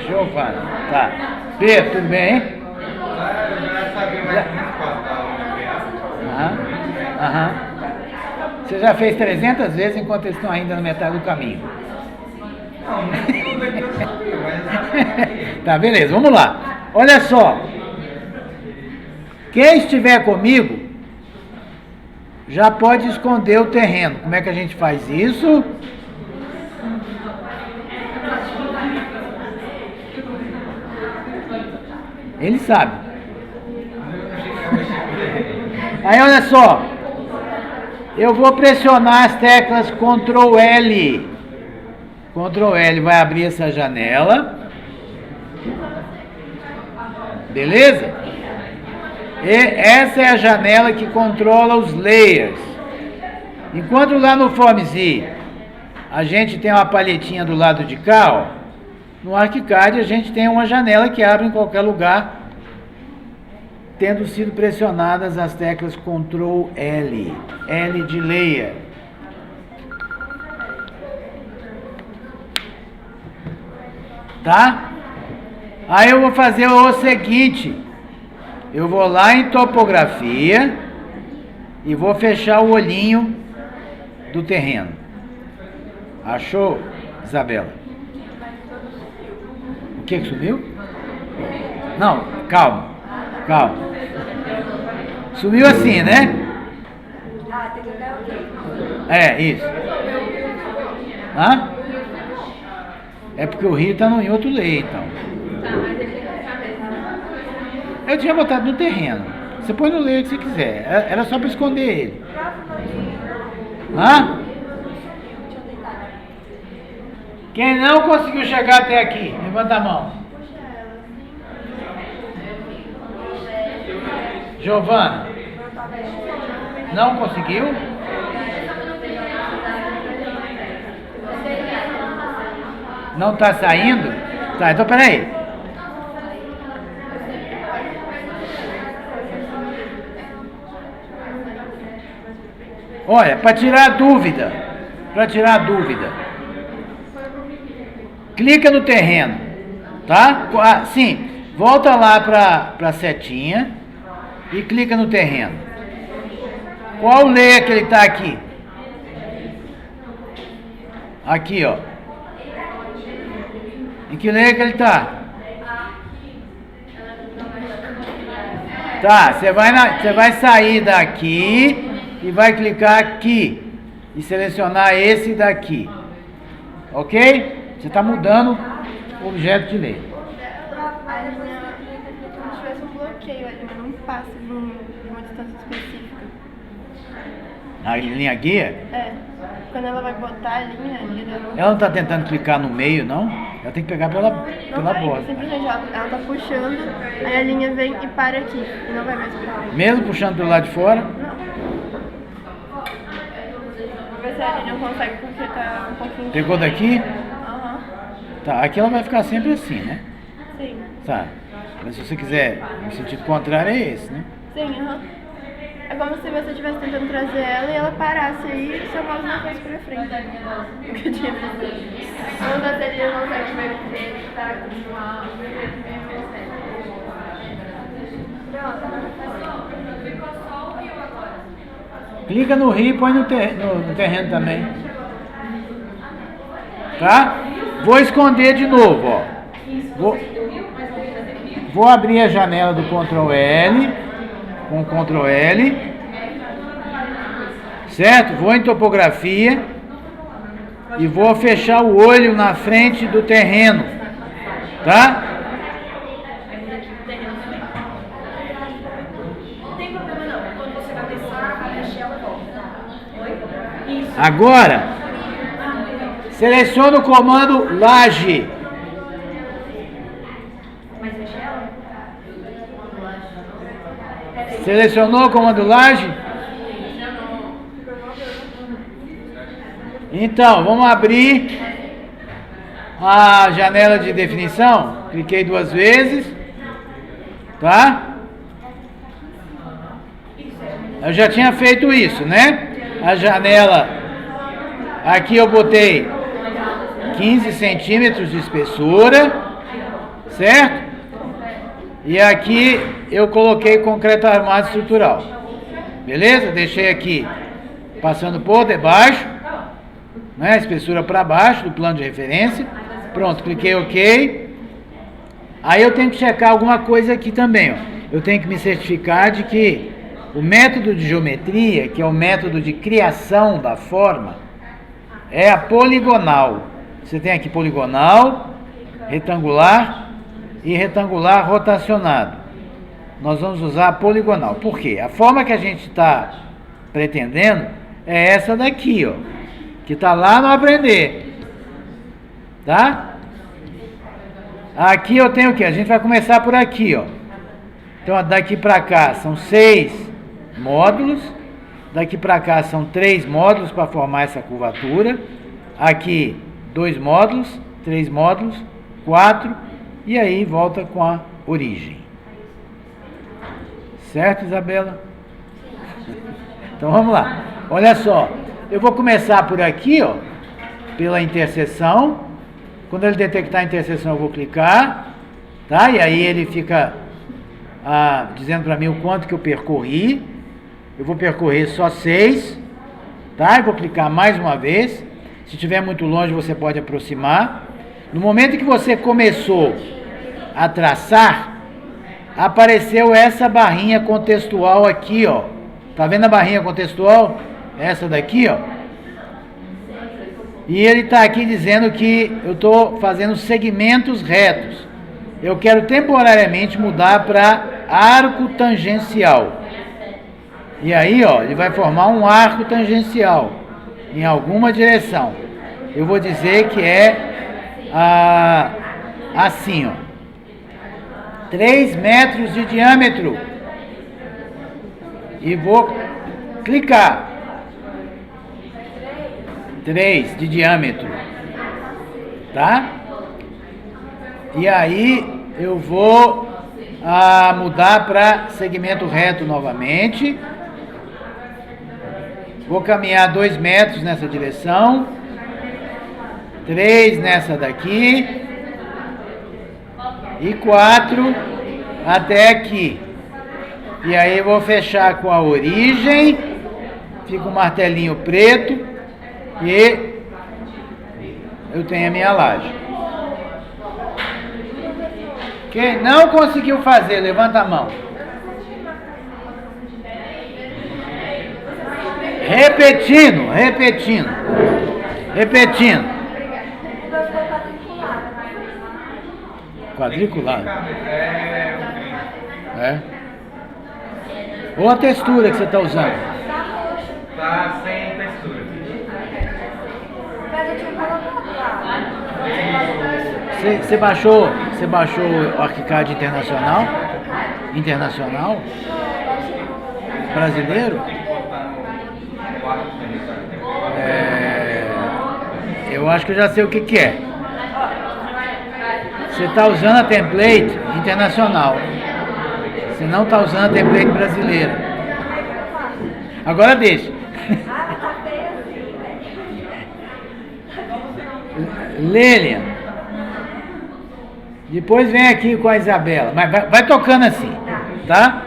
Giovana. Tá. Pedro, tudo bem, hein? Aham. Você já fez 300 vezes enquanto eles estão ainda na metade do caminho. Tá, beleza, vamos lá. Olha só. Quem estiver comigo já pode esconder o terreno. Como é que a gente faz isso? Ele sabe. Aí olha só. Eu vou pressionar as teclas Ctrl L. Ctrl L vai abrir essa janela. Beleza? E essa é a janela que controla os layers. Enquanto lá no FormZ a gente tem uma palhetinha do lado de cá, ó, no ArchiCAD a gente tem uma janela que abre em qualquer lugar, tendo sido pressionadas as teclas Ctrl L, L de Layer. Tá? Aí eu vou fazer o seguinte, eu vou lá em topografia e vou fechar o olhinho do terreno. Achou, Isabela? O que sumiu? Não, calma. Calma. Sumiu assim, né? Ah, tem que ligar o quê? É, isso. Hã? É porque o rio está em outro layer, então. Eu tinha botado no terreno. Você põe no layer que você quiser. Era só para esconder ele. Hã? Quem não conseguiu chegar até aqui? Levanta a mão. Giovana, não conseguiu? Não está saindo? Tá, então peraí. Olha, para tirar a dúvida, clica no terreno, tá? Ah, sim, volta lá para a setinha e clica no terreno. Qual layer que ele está aqui? Aqui, ó. Em que layer que ele está? Tá, você vai sair daqui e vai clicar aqui e selecionar esse daqui. Ok? Você está mudando o objeto de layer. Como se tivesse um bloqueio ali, mas não passa de uma distância específica. A linha guia? É. Quando ela vai botar a linha ali, Ela não está tentando clicar no meio, não? Ela tem que pegar pela borda. simplesmente ela tá puxando, aí a linha vem e para aqui. E não vai mais pra frente. Mesmo puxando pelo lado de fora? Não. Vou ver se a linha não consegue porque tá um pouquinho... Pegou daqui? Aham. Tá, aqui ela vai ficar sempre assim, né? Sim. Tá. Mas se você quiser, no sentido contrário, é esse, né? Sim, aham. É como se você estivesse tentando trazer ela e ela parasse aí e seu mouse não fosse pra frente. O que eu tinha visto. Não da teoria não consegue ver para continuar. Clica no rio e põe no terreno também. Tá? Vou esconder de novo, ó. Vou abrir a janela do Ctrl L, com Ctrl L, certo? Vou em topografia e vou fechar o olho na frente do terreno, tá? Não tem problema não. Quando você vai pensar, a mexer, ela volta. Oi? Isso. Agora, seleciona o comando laje. Mas mexer ela? Selecionou o comando laje? Então, vamos abrir a janela de definição. Cliquei 2 vezes. Tá? Eu já tinha feito isso, né? A janela, aqui eu botei 15 centímetros de espessura, certo? E aqui eu coloquei concreto armado estrutural. Beleza? Deixei aqui passando por debaixo, né? Espessura para baixo do plano de referência. Pronto, cliquei OK. Aí eu tenho que checar alguma coisa aqui também, ó. Eu tenho que me certificar de que o método de geometria, que é o método de criação da forma, é a poligonal. Você tem aqui poligonal, retangular e retangular rotacionado. Nós vamos usar a poligonal. Por quê? A forma que a gente está pretendendo é essa daqui, ó, que tá lá no aprender, tá? Aqui eu tenho o quê? A gente vai começar por aqui, ó. Então, daqui para cá são 6 módulos, daqui para cá são 3 módulos para formar essa curvatura, aqui 2 módulos, 3 módulos, 4, e aí volta com a origem. Certo, Isabela? Então vamos lá. Olha só, eu vou começar por aqui, ó, pela interseção. Quando ele detectar a interseção, eu vou clicar, tá? E aí ele fica dizendo para mim o quanto que eu percorri. Eu vou percorrer só 6, tá? Eu vou clicar mais uma vez. Se estiver muito longe, você pode aproximar. No momento que você começou a traçar, apareceu essa barrinha contextual aqui, ó. Tá vendo a barrinha contextual? Essa daqui, ó. E ele está aqui dizendo que eu estou fazendo segmentos retos. Eu quero temporariamente mudar para arco tangencial. E aí, ó, ele vai formar um arco tangencial em alguma direção. Eu vou dizer que é assim, ó. 3 metros de diâmetro. E vou clicar. 3 de diâmetro. Tá? E aí eu vou mudar para segmento reto novamente. Vou caminhar 2 metros nessa direção. 3 nessa daqui. E 4 até aqui. E aí eu vou fechar com a origem. Fica um martelinho preto. E eu tenho a minha laje. Quem não conseguiu fazer, levanta a mão. Repetindo. Quadriculado. É. Ou a textura que você está usando? Tá sem textura. Você baixou o ArchiCAD internacional? Internacional? Brasileiro? Eu acho que eu já sei o que é. Você está usando a template internacional. Você não está usando a template brasileira. Agora deixa. Lilian. Depois vem aqui com a Isabela. Mas vai tocando assim, tá?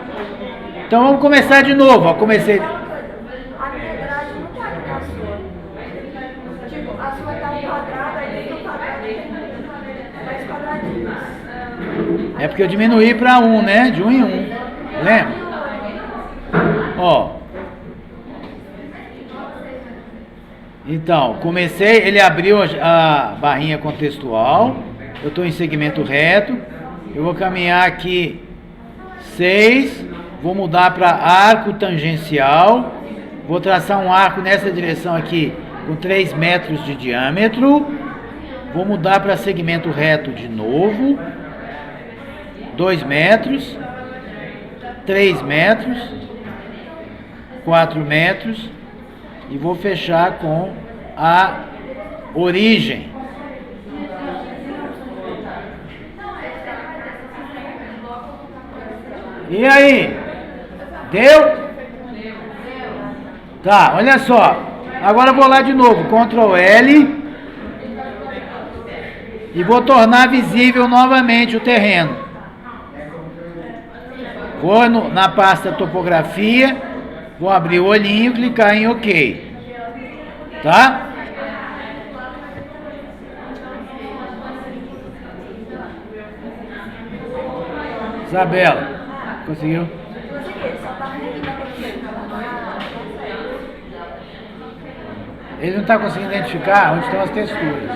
Então vamos começar de novo. Ó, comecei. A minha grade não tá aqui na sua. Tipo, a sua tá um quadrado, aí dentro do quadrado tem mais quadradinhos. É porque eu diminuí para 1, né? De 1 em 1. Lembra? Ó. Então, comecei, ele abriu a barrinha contextual. Eu estou em segmento reto. Eu vou caminhar aqui 6. Vou mudar para arco tangencial. Vou traçar um arco nessa direção aqui com 3 metros de diâmetro. Vou mudar para segmento reto de novo. 2 metros. 3 metros. 4 metros. E vou fechar com a origem. E aí? Deu? Tá, olha só. Agora eu vou lá de novo. Ctrl L. E vou tornar visível novamente o terreno. Vou na pasta topografia. Vou abrir o olhinho e clicar em OK. Tá? Isabela. Conseguiu? Ele não está conseguindo identificar onde estão as texturas.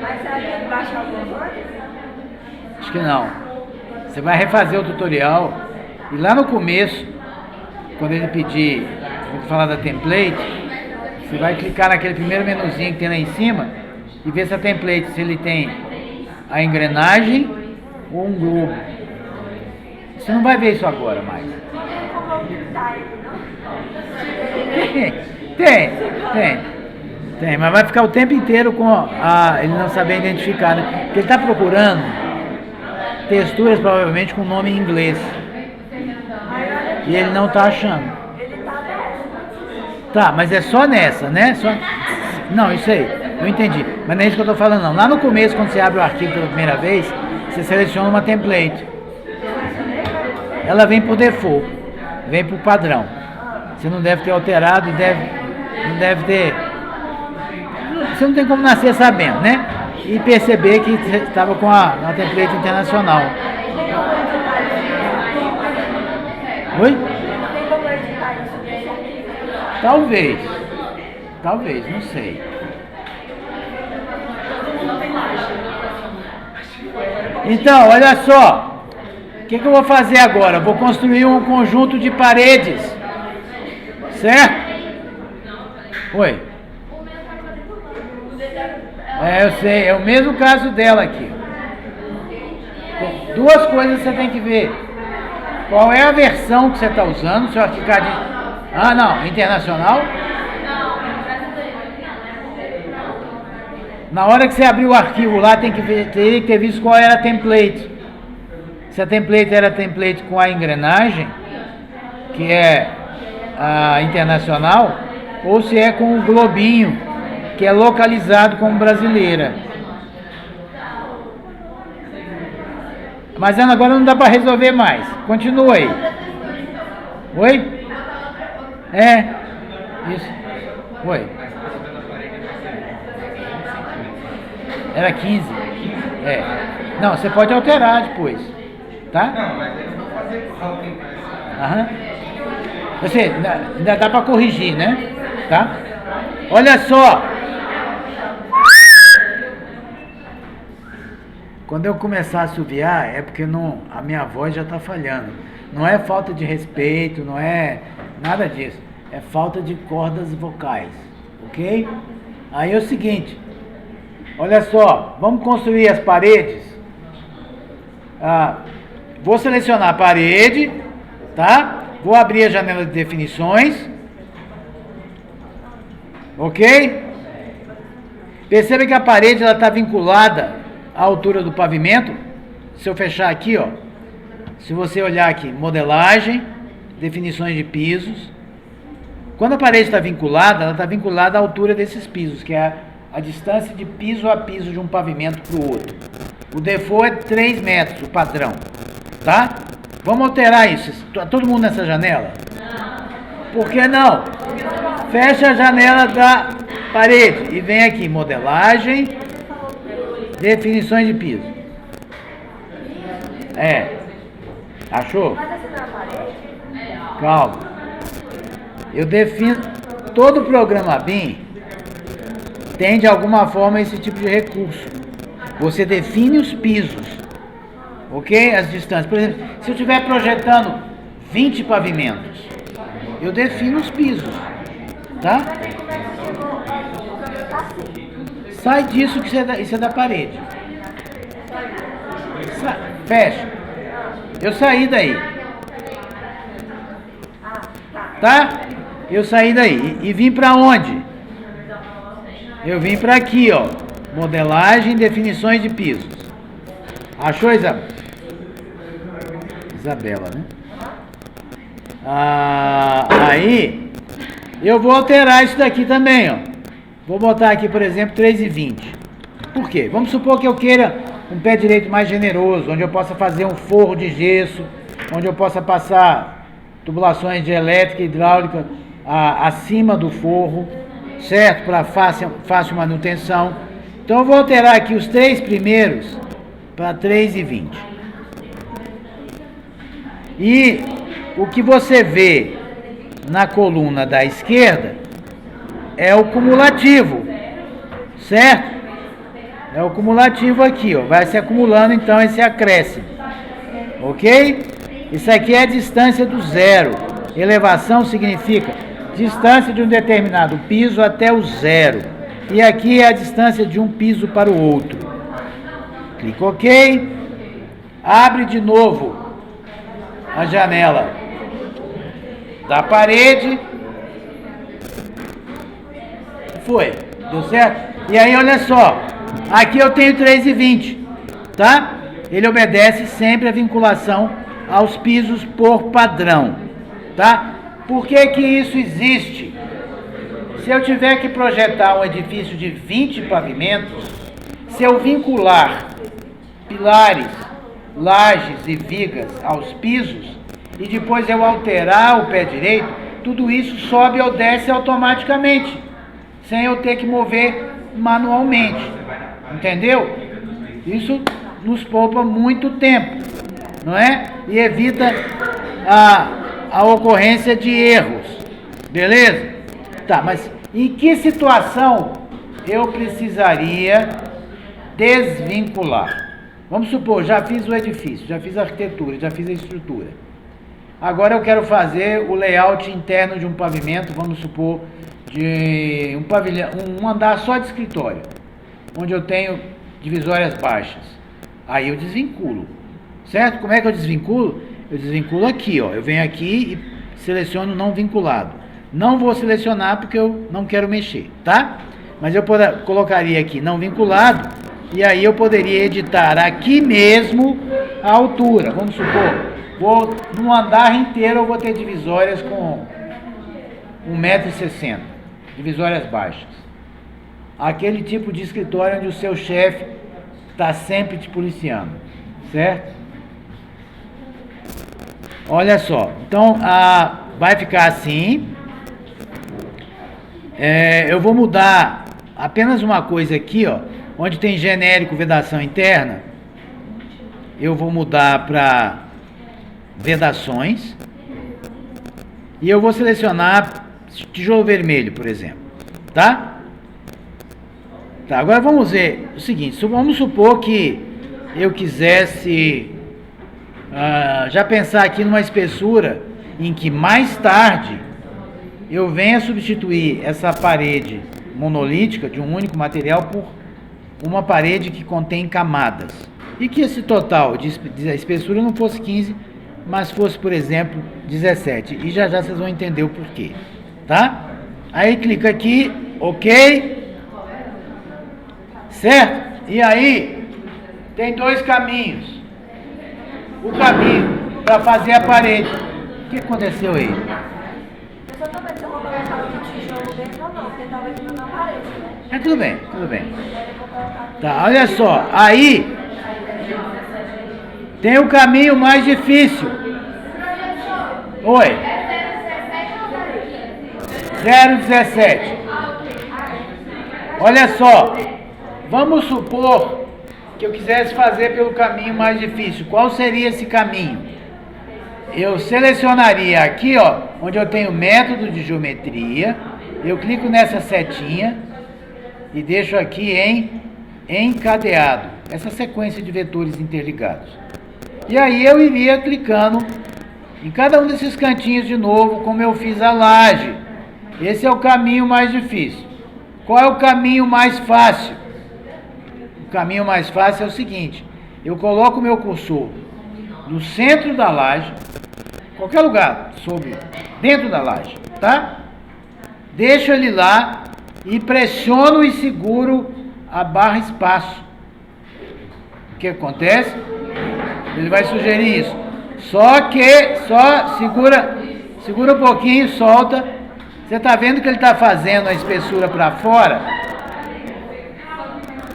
Mas será que ele baixa alguma coisa? Acho que não. Você vai refazer o tutorial e lá no começo quando ele pedir, vou falar da template, você vai clicar naquele primeiro menuzinho que tem lá em cima e ver se a template, se ele tem a engrenagem ou um globo. Você não vai ver isso agora mais. Tem, mas vai ficar o tempo inteiro com ele não saber identificar, né? Porque ele está procurando texturas provavelmente com nome em inglês. E ele não está achando. Tá, mas é só nessa, né? Não, isso aí, eu entendi. Mas não é isso que eu estou falando, não. Lá no começo, quando você abre o arquivo pela primeira vez, você seleciona uma template. Ela vem por default, vem por padrão. Você não deve ter alterado, não deve ter... Você não tem como nascer sabendo, né? E perceber que você estava com a template internacional. Oi? Talvez, não sei. Então, olha só. O que eu vou fazer agora? Vou construir um conjunto de paredes. Certo? Oi. Eu sei, é o mesmo caso dela aqui. Tem duas coisas que você tem que ver. Qual é a versão que você está usando? Seu arquicad... Ah, não, internacional? Na hora que você abrir o arquivo lá, teria que ter visto qual era a template. Se a template era a template com a engrenagem, que é a internacional, ou se é com o globinho, que é localizado como brasileira. Mas agora não dá para resolver mais. Continua aí. Oi? Isso. Oi. Era 15. Não, você pode alterar depois. Tá? Não, mas eu vou fazer alguém. Você, ainda dá para corrigir, né? Tá? Olha só. Quando eu começar a assoviar, é porque a minha voz já está falhando. Não é falta de respeito, não é nada disso. É falta de cordas vocais, ok? Aí é o seguinte, olha só, vamos construir as paredes. Vou selecionar a parede, tá? Vou abrir a janela de definições, ok? Perceba que a parede está vinculada à altura do pavimento. Se eu fechar aqui, ó, se você olhar aqui, modelagem, definições de pisos. Quando a parede está vinculada, ela está vinculada à altura desses pisos, que é a distância de piso a piso de um pavimento para o outro. O default é 3 metros, o padrão. Tá? Vamos alterar isso. Todo mundo nessa janela? Por que não? Fecha a janela da parede e vem aqui, modelagem, definições de piso. Achou? Calma. Eu defino, todo programa BIM tem de alguma forma esse tipo de recurso. Você define os pisos, ok? As distâncias. Por exemplo, se eu estiver projetando 20 pavimentos, eu defino os pisos, tá? Sai disso que isso é da parede. Fecha. Eu saí daí. Tá? Eu saí daí e vim para onde? Eu vim para aqui, ó. Modelagem, definições de pisos. Achou, Isabela? Isabela, né? Aí eu vou alterar isso daqui também, ó. Vou botar aqui, por exemplo, 3,20. Por quê? Vamos supor que eu queira um pé direito mais generoso, onde eu possa fazer um forro de gesso, onde eu possa passar tubulações de elétrica e hidráulica acima do forro, certo? Para fácil manutenção. Então eu vou alterar aqui os 3 primeiros para 3,20. E o que você vê na coluna da esquerda é o cumulativo, certo? É o cumulativo aqui, ó. Vai se acumulando então esse acréscimo, ok? Isso aqui é a distância do zero Elevação significa distância de um determinado piso até o zero. E aqui é a distância de um piso para o outro. Clica OK. Abre de novo a janela da parede. Foi. Deu certo? E aí, olha só. Aqui eu tenho 3,20. Tá? Ele obedece sempre a vinculação aos pisos por padrão. Tá? Por que que isso existe? Se eu tiver que projetar um edifício de 20 pavimentos, se eu vincular pilares, lajes e vigas aos pisos, e depois eu alterar o pé direito, tudo isso sobe ou desce automaticamente, sem eu ter que mover manualmente. Entendeu? Isso nos poupa muito tempo, não é? E evita a ocorrência de erros. Beleza? Tá, mas em que situação eu precisaria desvincular? Vamos supor, já fiz o edifício, já fiz a arquitetura, já fiz a estrutura. Agora eu quero fazer o layout interno de um pavimento, vamos supor, de um pavilhão, um andar só de escritório, onde eu tenho divisórias baixas. Aí eu desvinculo, certo? Como é que eu desvinculo? Eu desvinculo aqui, ó. Eu venho aqui e seleciono não vinculado. Não vou selecionar porque eu não quero mexer, tá? Mas eu colocaria aqui não vinculado, e aí eu poderia editar aqui mesmo a altura. Vamos supor, no andar inteiro eu vou ter divisórias com 1,60 m, divisórias baixas. Aquele tipo de escritório onde o seu chefe está sempre te policiando, certo? Olha só, então vai ficar assim. Eu vou mudar apenas uma coisa aqui, ó, onde tem genérico vedação interna, eu vou mudar para vedações e eu vou selecionar tijolo vermelho, por exemplo, tá? Tá, agora vamos ver o seguinte, vamos supor que eu quisesse já pensar aqui numa espessura em que mais tarde eu venha substituir essa parede monolítica de um único material por uma parede que contém camadas. E que esse total de espessura não fosse 15, mas fosse, por exemplo, 17. E já já vocês vão entender o porquê. Tá? Aí clica aqui, OK. Certo? E aí, tem dois caminhos. O caminho para fazer a parede. O que aconteceu aí? Eu só tô vendo se eu vou colocar o tijolo dentro ou não, porque talvez não na parede, né? Tudo bem, tudo bem. Tá, olha só, aí tem o caminho mais difícil. Oi. 0,17. Olha só, vamos supor que eu quisesse fazer pelo caminho mais difícil. Qual seria esse caminho? Eu selecionaria aqui, ó, onde eu tenho método de geometria, eu clico nessa setinha e deixo aqui em encadeado, essa sequência de vetores interligados. E aí eu iria clicando em cada um desses cantinhos de novo, como eu fiz a laje. Esse é o caminho mais difícil. Qual é o caminho mais fácil? O caminho mais fácil é o seguinte: eu coloco o meu cursor no centro da laje, qualquer lugar, dentro da laje, tá? Deixo ele lá e pressiono e seguro a barra espaço. O que acontece? Ele vai sugerir isso. Só segura um pouquinho, solta. Você está vendo que ele está fazendo a espessura para fora?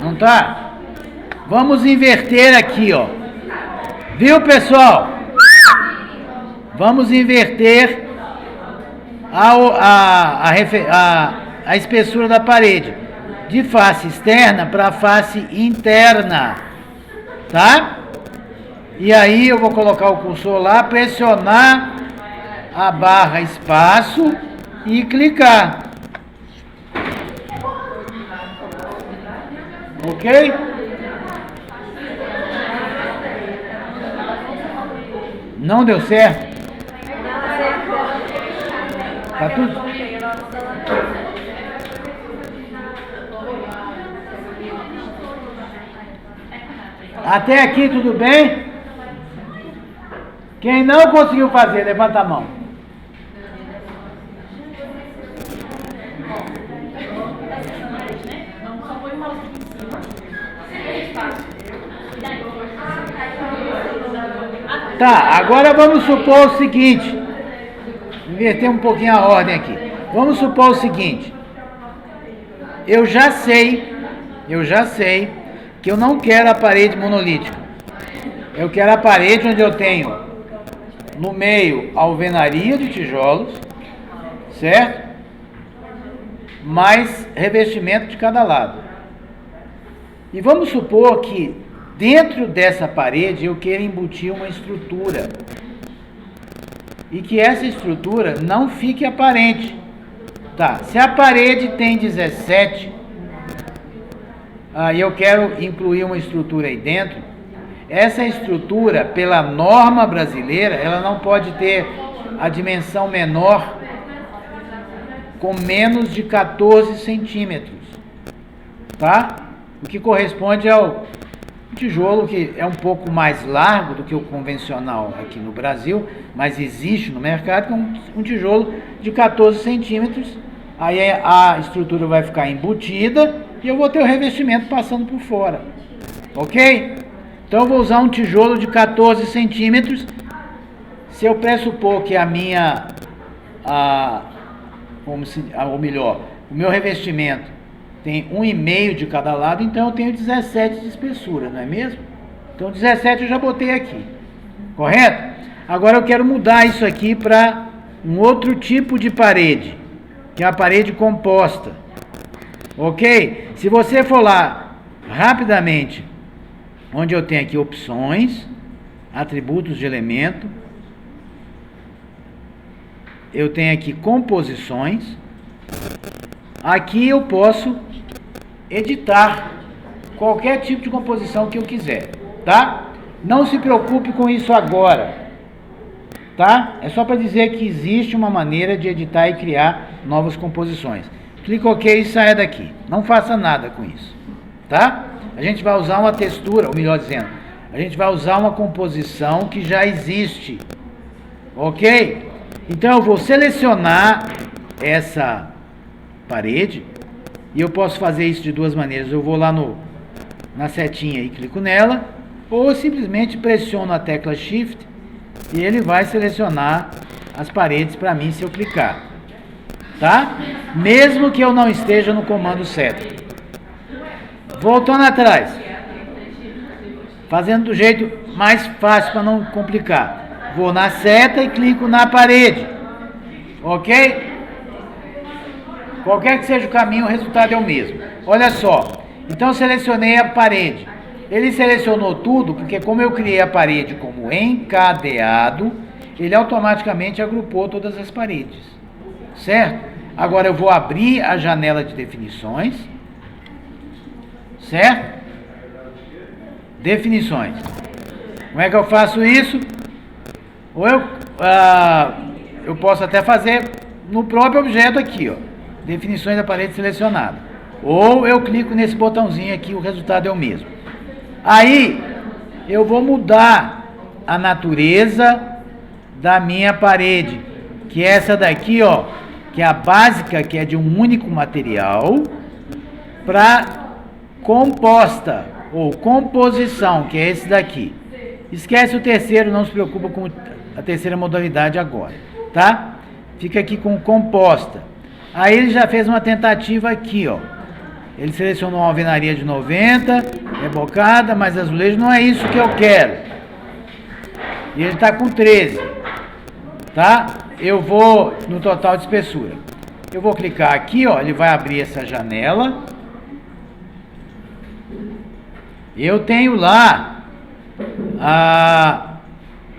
Não tá? Vamos inverter aqui, ó. Viu, pessoal? Vamos inverter a espessura da parede de face externa para face interna, tá? E aí eu vou colocar o cursor lá, pressionar a barra espaço e clicar. Ok? Não deu certo? Tá tudo? Até aqui tudo bem? Quem não conseguiu fazer, levanta a mão. Tá, agora vamos supor o seguinte. Inverter um pouquinho a ordem aqui. Vamos supor o seguinte. Eu já sei que eu não quero a parede monolítica. Eu quero a parede onde eu tenho no meio a alvenaria de tijolos, certo? Mais revestimento de cada lado. E vamos supor que dentro dessa parede eu queira embutir uma estrutura. E que essa estrutura não fique aparente. Tá, se a parede tem 17, e eu quero incluir uma estrutura aí dentro, essa estrutura, pela norma brasileira, ela não pode ter a dimensão menor com menos de 14 centímetros, tá? O que corresponde ao tijolo, que é um pouco mais largo do que o convencional aqui no Brasil, mas existe no mercado, que é um tijolo de 14 centímetros, aí a estrutura vai ficar embutida e eu vou ter o revestimento passando por fora, ok? Então eu vou usar um tijolo de 14 centímetros, se eu pressupor que ou melhor, o meu revestimento tem 1,5 de cada lado, então eu tenho 17 de espessura, não é mesmo? Então 17 eu já botei aqui, correto? Agora eu quero mudar isso aqui para um outro tipo de parede, que é a parede composta, ok? Se você for lá rapidamente, onde eu tenho aqui opções, atributos de elemento, eu tenho aqui composições, aqui eu posso editar qualquer tipo de composição que eu quiser, tá? Não se preocupe com isso agora, tá? É só para dizer que existe uma maneira de editar e criar novas composições. Clique OK e saia daqui. Não faça nada com isso, tá? A gente vai usar uma textura, ou melhor dizendo, a gente vai usar uma composição que já existe, ok? Então eu vou selecionar essa parede, e eu posso fazer isso de duas maneiras. Eu vou lá na setinha e clico nela, ou eu simplesmente pressiono a tecla Shift e ele vai selecionar as paredes para mim se eu clicar, tá? Mesmo que eu não esteja no comando seta. Voltando atrás, fazendo do jeito mais fácil para não complicar, vou na seta e clico na parede, ok? Qualquer que seja o caminho, o resultado é o mesmo. Olha só, então eu selecionei a parede. Ele selecionou tudo, porque como eu criei a parede como encadeado, ele automaticamente agrupou todas as paredes, certo? Agora eu vou abrir a janela de definições, certo? Definições. Como é que eu faço isso? Ou eu posso até fazer no próprio objeto aqui, ó. Definições da parede selecionada. Ou eu clico nesse botãozinho aqui, o resultado é o mesmo. Aí, eu vou mudar a natureza da minha parede, que é essa daqui, ó, que é a básica, que é de um único material, para composta, ou composição, que é esse daqui. Esquece o terceiro, não se preocupa com a terceira modalidade agora, tá? Fica aqui com composta. Aí ele já fez uma tentativa aqui, ó. Ele selecionou uma alvenaria de 90, rebocada, mas azulejo não é isso que eu quero. E ele está com 13, tá? Eu vou no total de espessura. Eu vou clicar aqui, ó, ele vai abrir essa janela. Eu tenho lá,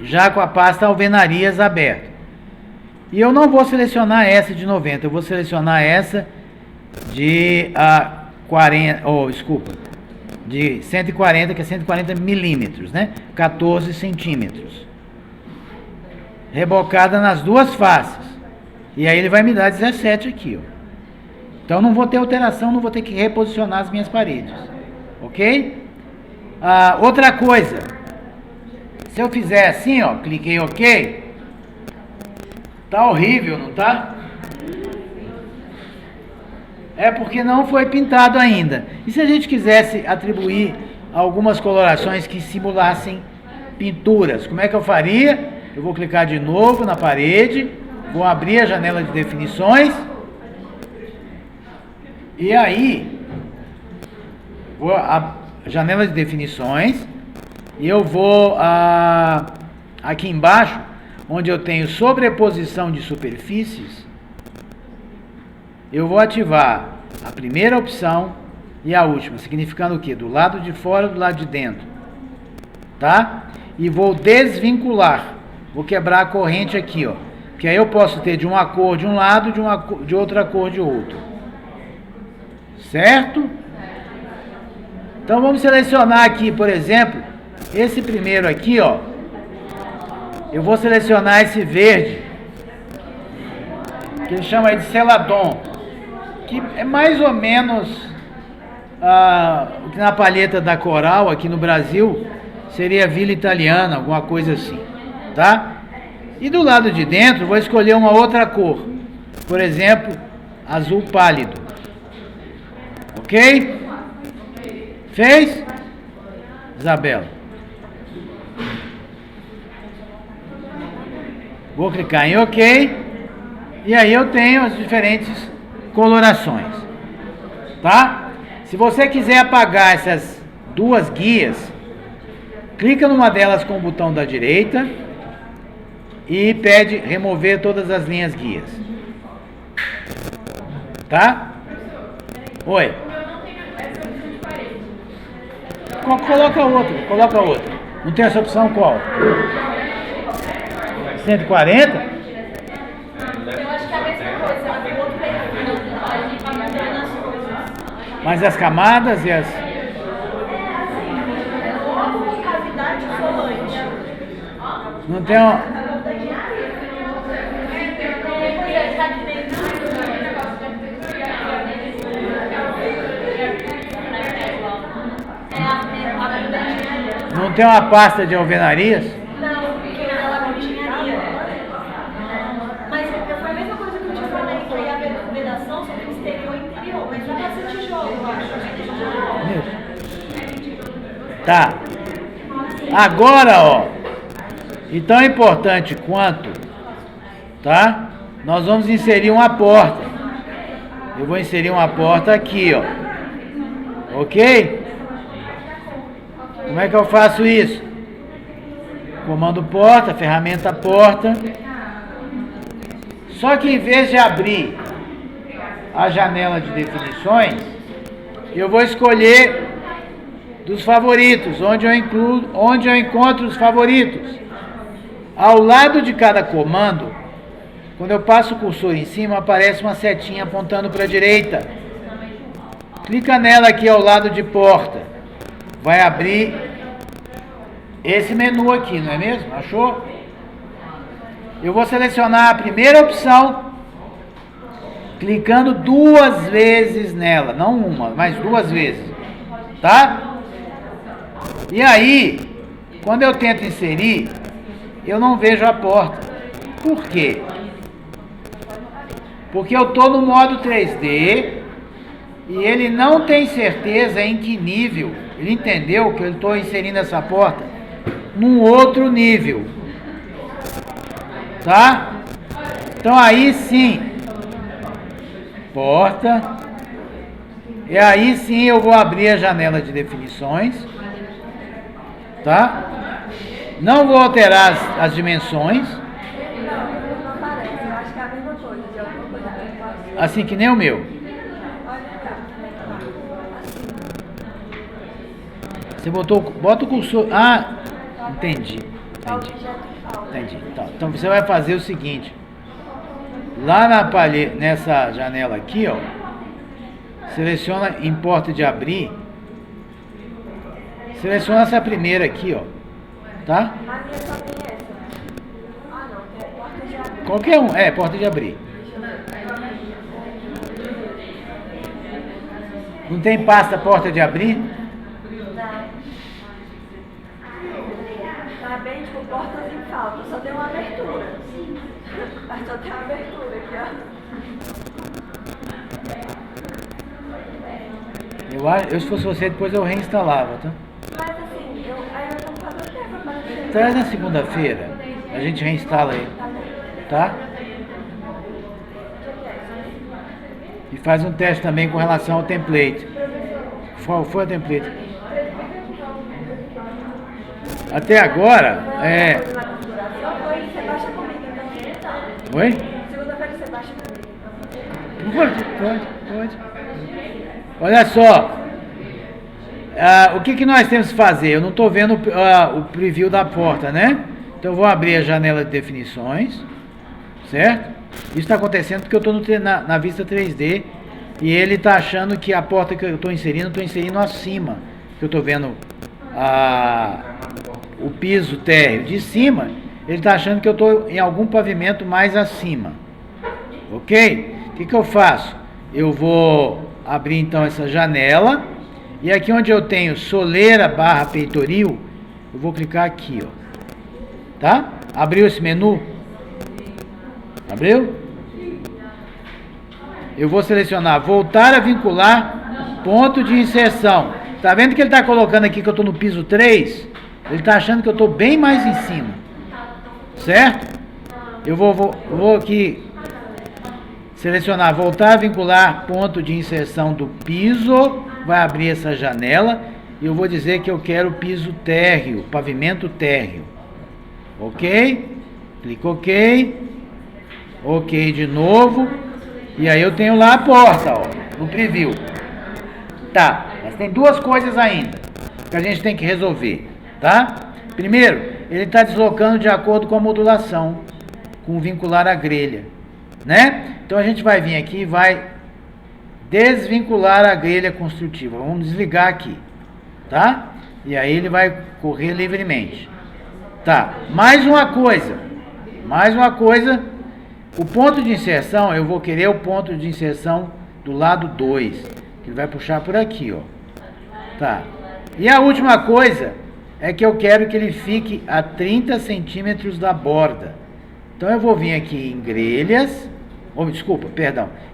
já com a pasta alvenarias aberta. E eu não vou selecionar essa de 90, eu vou selecionar essa de 140, que é 140 milímetros, né? 14 centímetros. Rebocada nas duas faces. E aí ele vai me dar 17 aqui, ó. Então não vou ter alteração, não vou ter que reposicionar as minhas paredes. Ok? Outra coisa. Se eu fizer assim, ó, cliquei OK. Tá horrível, não tá? É porque não foi pintado ainda. E se a gente quisesse atribuir algumas colorações que simulassem pinturas, como é que eu faria? Eu vou clicar de novo na parede, vou abrir a janela de definições, e aí, vou a janela de definições, e eu vou aqui embaixo, onde eu tenho sobreposição de superfícies, eu vou ativar a primeira opção e a última, significando o quê? Do lado de fora, do lado de dentro, tá? E vou desvincular, vou quebrar a corrente aqui, ó, que aí eu posso ter de uma cor de um lado, de outra cor de outro, certo? Então vamos selecionar aqui, por exemplo, esse primeiro aqui, ó, eu vou selecionar esse verde, que ele chama aí de Celadon, que é mais ou menos o que na palheta da Coral aqui no Brasil seria Vila Italiana, alguma coisa assim, tá? E do lado de dentro vou escolher uma outra cor, por exemplo, azul pálido, ok? Fez? Isabela. Vou clicar em OK, e aí eu tenho as diferentes colorações, tá? Se você quiser apagar essas duas guias, clica numa delas com o botão da direita e pede remover todas as linhas guias, tá? Oi. Coloca outra. Não tem essa opção qual? 140? Eu acho que é a mesma coisa, ela tem outro perfil, a gente vai mudando as coisas. Mas as camadas e as... Ou cavidade isolante. Não tem um... Não tem uma pasta de alvenarias? Não, porque ela não tinha ali. Mas foi a mesma coisa que eu te falei, foi a vedação sobre o exterior e interior. Mas dá pra ser tijolo, eu acho. Tá. Agora, ó. E tão importante quanto, tá? Nós vamos inserir uma porta. Eu vou inserir uma porta aqui, ó. Ok? Como é que eu faço isso? Comando porta, ferramenta porta. Só que em vez de abrir a janela de definições, eu vou escolher dos favoritos, onde eu encontro os favoritos. Ao lado de cada comando, quando eu passo o cursor em cima, aparece uma setinha apontando para a direita. Clica nela aqui ao lado de porta. Vai abrir esse menu aqui, não é mesmo? Achou? Eu vou selecionar a primeira opção, clicando duas vezes nela, não uma, mas duas vezes, tá? E aí, quando eu tento inserir, eu não vejo a porta. Por quê? Porque eu estou no modo 3D e ele não tem certeza em que nível. Ele entendeu que eu estou inserindo essa porta num outro nível, tá? Então aí sim, porta, e aí sim eu vou abrir a janela de definições, tá? Não vou alterar as dimensões, Não aparece, eu acho que é a mesma coisa, de alguma coisa que eu faço. assim que nem o meu. Olha cá. Você bota o cursor. Ah, entendi. Tá objeto falta. Entendi. Tá. Então você vai fazer o seguinte. Lá na palheta, nessa janela aqui, ó, seleciona em porta de abrir. Seleciona essa primeira aqui, ó. Tá? A minha só tem essa. Ah, não, tem a porta de abrir. Qualquer um, porta de abrir. Deixa Não tem pasta porta de abrir? Tá bem, tipo, portas em falta, só tem uma abertura. Mas só tem uma abertura aqui, ó. Eu, se fosse você, depois eu reinstalava, tá? Mas assim, aí eu vou fazer o quê pra fazer? Traz na segunda-feira, a gente reinstala ele, tá? E faz um teste também com relação ao template. Qual foi o template? Até agora, Você baixa comigo, então. Oi? Segunda-feira você baixa comigo. Pode. Olha só. O que nós temos que fazer? Eu não estou vendo o preview da porta, né? Então eu vou abrir a janela de definições, certo? Isso está acontecendo porque eu estou na vista 3D e ele está achando que a porta que eu estou inserindo acima. Que eu estou vendo o piso térreo de cima, ele está achando que eu estou em algum pavimento mais acima. Ok? O que eu faço? Eu vou abrir então essa janela e aqui onde eu tenho soleira / peitoril, eu vou clicar aqui, ó. Tá? Abriu esse menu? Abriu? Eu vou selecionar voltar a vincular ponto de inserção. Tá vendo que ele está colocando aqui que eu estou no piso 3? Ele está achando que eu estou bem mais em cima. Certo? Eu vou aqui selecionar voltar a vincular ponto de inserção do piso. Vai abrir essa janela e eu vou dizer que eu quero piso térreo, pavimento térreo. Ok? Clico OK. OK de novo. E aí eu tenho lá a porta, ó, no preview. Tá, mas tem duas coisas ainda que a gente tem que resolver, tá? Primeiro, ele está deslocando de acordo com a modulação, com vincular a grelha, né? Então a gente vai vir aqui e vai desvincular a grelha construtiva. Vamos desligar aqui, tá? E aí ele vai correr livremente. Tá, mais uma coisa. O ponto de inserção, eu vou querer o ponto de inserção do lado 2, que ele vai puxar por aqui, ó. Tá. E a última coisa é que eu quero que ele fique a 30 centímetros da borda. Então eu vou vir aqui em grelhas,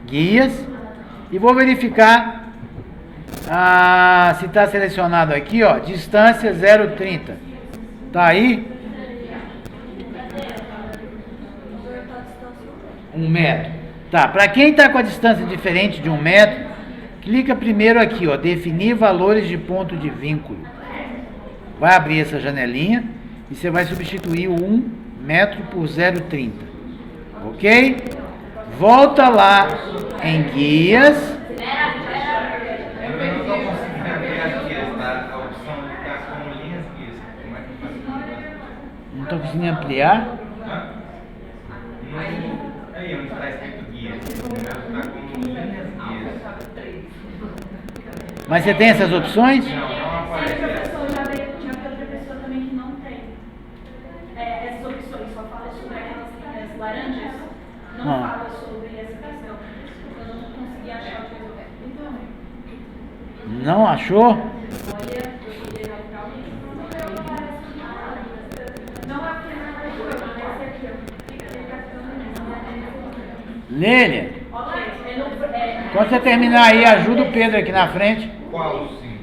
guias, e vou verificar se está selecionado aqui, ó, distância 0,30. Tá aí? 1 metro. Tá, para quem está com a distância diferente de 1 metro, clica primeiro aqui, ó, definir valores de ponto de vínculo. Vai abrir essa janelinha e você vai substituir o 1 metro por 0,30. Ok? Volta lá em guias. Eu não estou conseguindo abrir as guias, tá? A opção de ficar como linhas guias. Como é que eu faço? Não estou conseguindo ampliar. Aí onde está escrito guias. Está como linhas guias. Mas você tem essas opções? Não aparece. Professor, já veio outra pessoa também que não tem essas opções, só fala sobre aquelas linhas laranjas, não fala sobre essa questão. Eu não consegui achar o que resolver. Não achou? Lélia, quando você terminar aí, ajuda o Pedro aqui na frente. Qual o sim?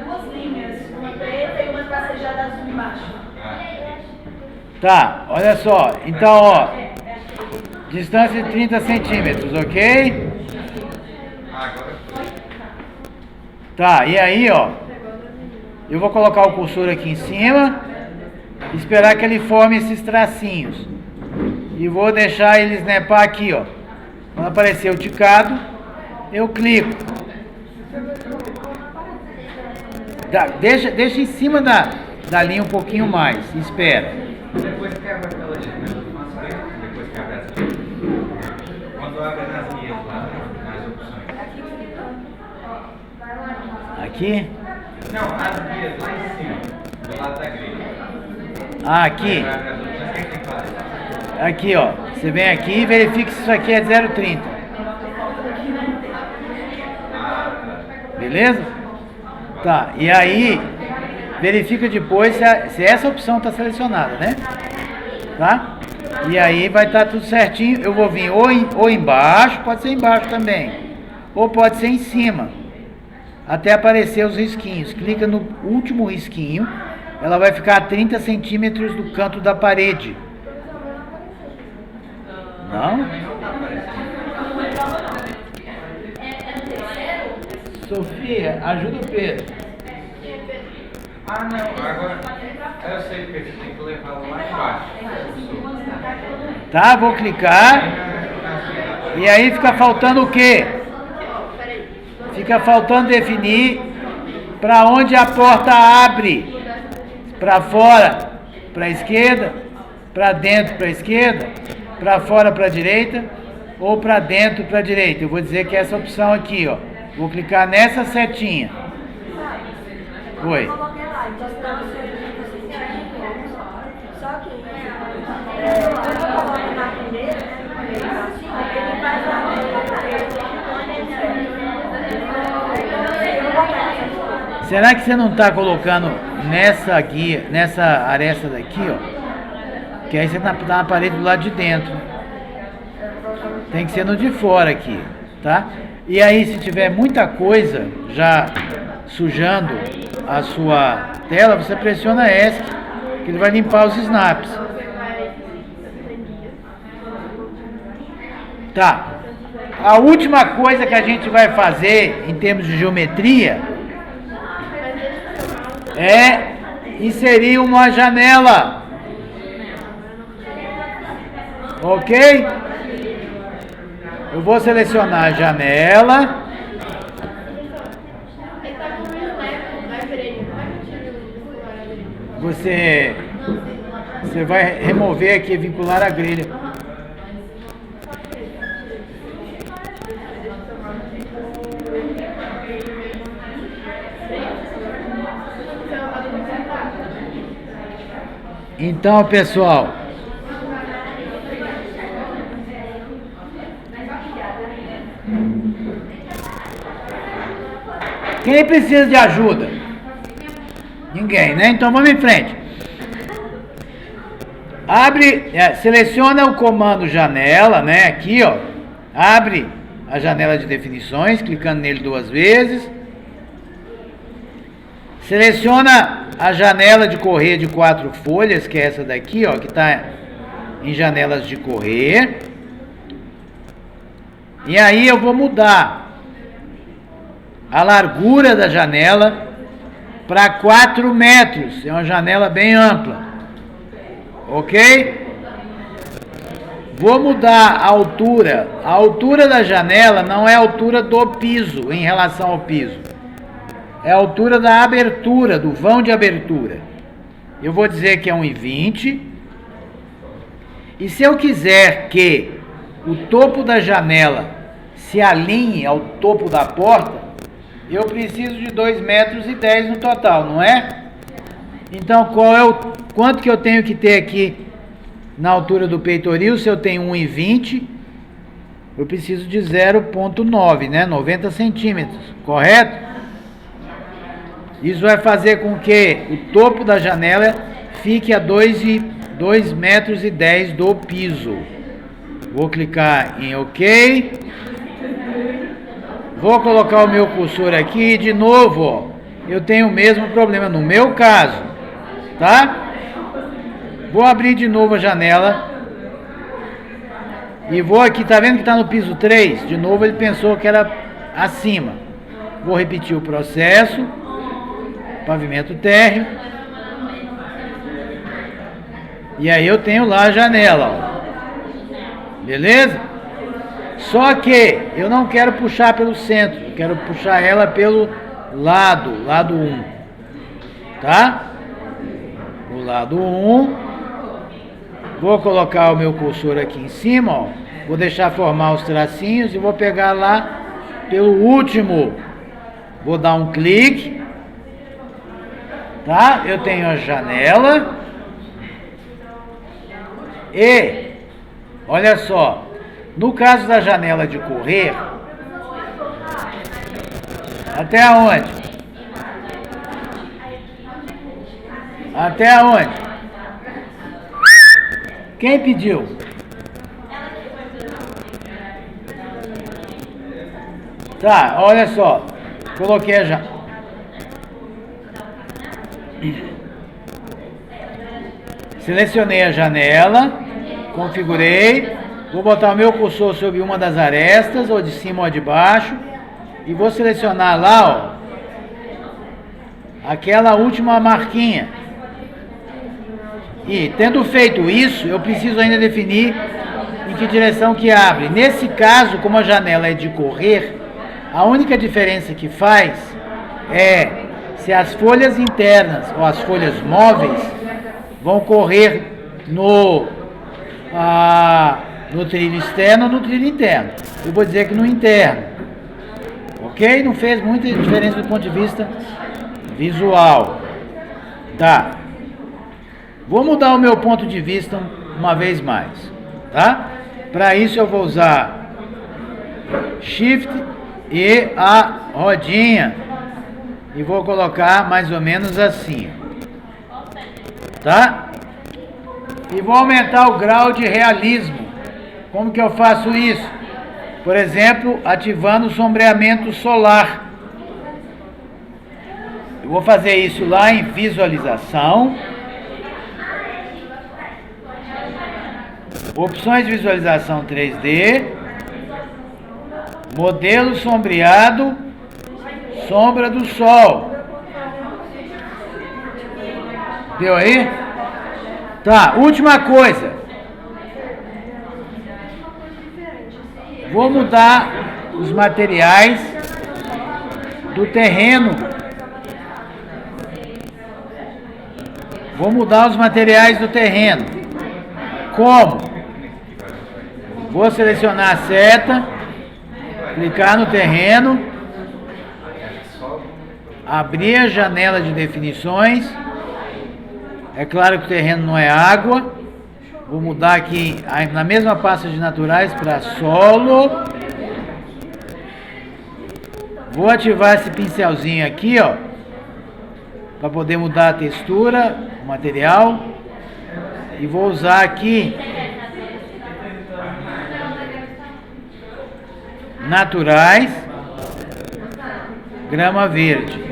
Duas linhas, uma preta e uma tracejada azul embaixo. Tá, olha só. Então, ó, distância de 30 centímetros, ok? Agora foi. Tá, e aí, ó, eu vou colocar o cursor aqui em cima, esperar que ele forme esses tracinhos. E vou deixar ele snapar aqui, ó. Quando aparecer o ticado, eu clico. Deixa em cima da linha um pouquinho mais. Espera. Depois quebra aquela janela. Depois quebra as guias. Quando abre nas guias lá, nas opções. Aqui? Não, as guias lá em cima, do lado da grelha. Ah, aqui. Abre as opções, o que tem que fazer? Aqui, ó. Você vem aqui e verifica se isso aqui é 0,30. Beleza? Tá, e aí verifica depois se essa opção está selecionada, né? Tá? E aí vai estar tudo certinho. Eu vou vir ou embaixo, pode ser embaixo também, ou pode ser em cima, até aparecer os risquinhos. Clica no último risquinho, ela vai ficar a 30 centímetros do canto da parede. Não? Sofia, ajuda o Pedro. Ah, não, agora eu sei que você tem que levar lá embaixo. Tá, vou clicar. E aí fica faltando o quê? Fica faltando definir para onde a porta abre. Para fora, para a esquerda, para dentro, para a esquerda, para fora, para a direita, ou para dentro, para a direita. Eu vou dizer que é essa opção aqui, ó. Vou clicar nessa setinha. Oi. Coloquei lá, distância de centímetros. Só que quando eu coloco na primeira, assim, ele vai lá na parede. Será que você não está colocando nessa guia, nessa aresta daqui, ó? Que aí você tá na parede do lado de dentro. Tem que ser no de fora aqui, tá? E aí, se tiver muita coisa já sujando a sua tela, você pressiona ESC, que ele vai limpar os snaps. Tá. A última coisa que a gente vai fazer em termos de geometria é inserir uma janela. Ok? Eu vou selecionar a janela. Você vai remover aqui, vincular a grelha. Então, pessoal, quem precisa de ajuda? Ninguém, né? Então vamos em frente. Abre, seleciona o comando janela, né? Aqui, ó. Abre a janela de definições, clicando nele 2 vezes. Seleciona a janela de correr de 4 folhas, que é essa daqui, ó, que está em janelas de correr. E aí eu vou mudar a largura da janela para 4 metros. É uma janela bem ampla. Ok? Vou mudar a altura. A altura da janela não é a altura do piso em relação ao piso. É a altura da abertura, do vão de abertura. Eu vou dizer que é 1,20. E se eu quiser que o topo da janela se alinhe ao topo da porta, eu preciso de 2,10 metros no total, não é? Então, quanto que eu tenho que ter aqui na altura do peitoril? Se eu tenho 1,20, eu preciso de 0,9, né? 90 centímetros, correto? Isso vai fazer com que o topo da janela fique a 2,10 metros do piso. Vou clicar em OK. Vou colocar o meu cursor aqui. De novo, ó, eu tenho o mesmo problema no meu caso, tá? Vou abrir de novo a janela. E vou aqui, tá vendo que está no piso 3? De novo ele pensou que era acima. Vou repetir o processo. Pavimento térreo. E aí eu tenho lá a janela, ó. Beleza? Só que eu não quero puxar pelo centro, eu quero puxar ela pelo lado 1. Tá? O lado 1. Vou colocar o meu cursor aqui em cima, ó. Vou deixar formar os tracinhos e vou pegar lá pelo último. Vou dar um clique. Tá? Eu tenho a janela. E, olha só, no caso da janela de correr, Até aonde? Até aonde? Quem pediu? Tá, olha só. Coloquei já. Selecionei a janela, configurei, vou botar o meu cursor sobre uma das arestas, ou de cima ou de baixo, e vou selecionar lá, ó, aquela última marquinha. E, tendo feito isso, eu preciso ainda definir em que direção que abre. Nesse caso, como a janela é de correr, a única diferença que faz é se as folhas internas ou as folhas móveis vão correr no trilho externo ou no trilho interno. Eu vou dizer que no interno. Ok? Não fez muita diferença do ponto de vista visual. Tá. Vou mudar o meu ponto de vista uma vez mais. Tá? Para isso eu vou usar Shift e a rodinha. E vou colocar mais ou menos assim. Tá? E vou aumentar o grau de realismo. Como que eu faço isso? Por exemplo, ativando o sombreamento solar. Eu vou fazer isso lá em visualização. Opções de visualização 3D. Modelo sombreado. Sombra do sol. Deu aí? Tá, última coisa. Vou mudar os materiais do terreno. Vou mudar os materiais do terreno. Como? Vou selecionar a seta, clicar no terreno, abrir a janela de definições. É claro que o terreno não é água. Vou mudar aqui na mesma pasta de naturais para solo. Vou ativar esse pincelzinho aqui, ó, para poder mudar a textura, o material. E vou usar aqui naturais, grama verde.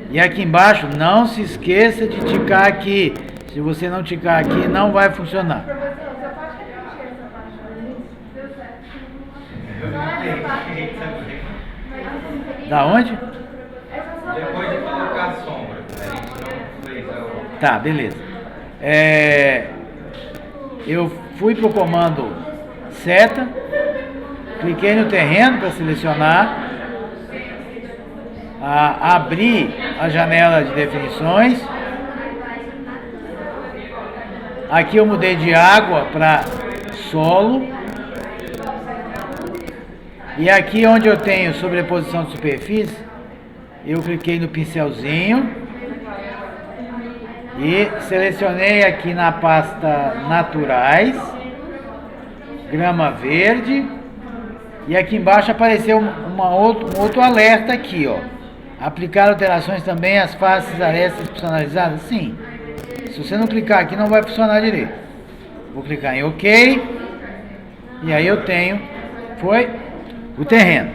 E aqui embaixo, não se esqueça de ticar aqui. Se você não ticar aqui, não vai funcionar. Da onde? Depois de colocar a sombra. A gente não fez a... Tá, beleza. Eu fui para o comando seta, cliquei no terreno para selecionar. Abri a janela de definições. Aqui eu mudei de água para solo. E aqui onde eu tenho sobreposição de superfície, eu cliquei no pincelzinho e selecionei aqui na pasta naturais, grama verde. E aqui embaixo apareceu um outro alerta aqui, ó. Aplicar alterações também às faces arestas personalizadas? Sim. Se você não clicar aqui, não vai funcionar direito. Vou clicar em OK. E aí eu tenho, o terreno.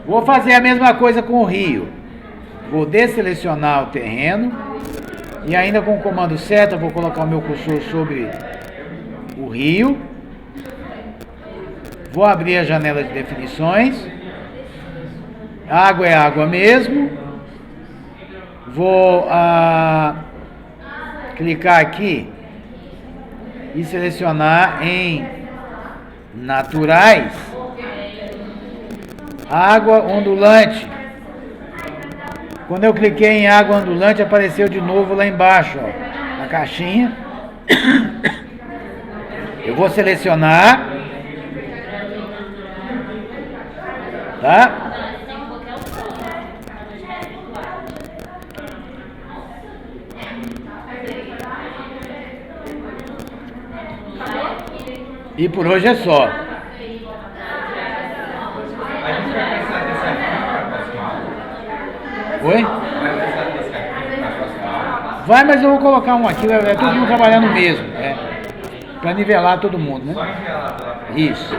Vou fazer a mesma coisa com o rio. Vou desselecionar o terreno. E ainda com o comando seta, vou colocar o meu cursor sobre o rio. Vou abrir a janela de definições. Água é água mesmo. Vou clicar aqui e selecionar em naturais, água ondulante. Quando eu cliquei em água ondulante, apareceu de novo lá embaixo, ó, na caixinha. Eu vou selecionar, tá? E por hoje é só. A gente vai pensar nesse arquivo para Oi? Vai precisar desse aqui na próxima aula? Vai, mas eu vou colocar um aqui, é todo mundo trabalhando mesmo, para nivelar todo mundo, Só né? enviar lá pela frente. Isso.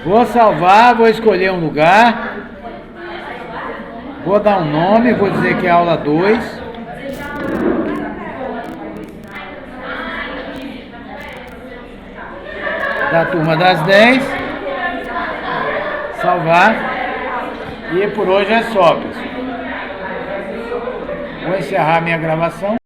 Vou salvar, vou escolher um lugar, vou dar um nome, vou dizer que é aula 2. Da turma das 10. Salvar. E por hoje é só, pessoal. Vou encerrar minha gravação.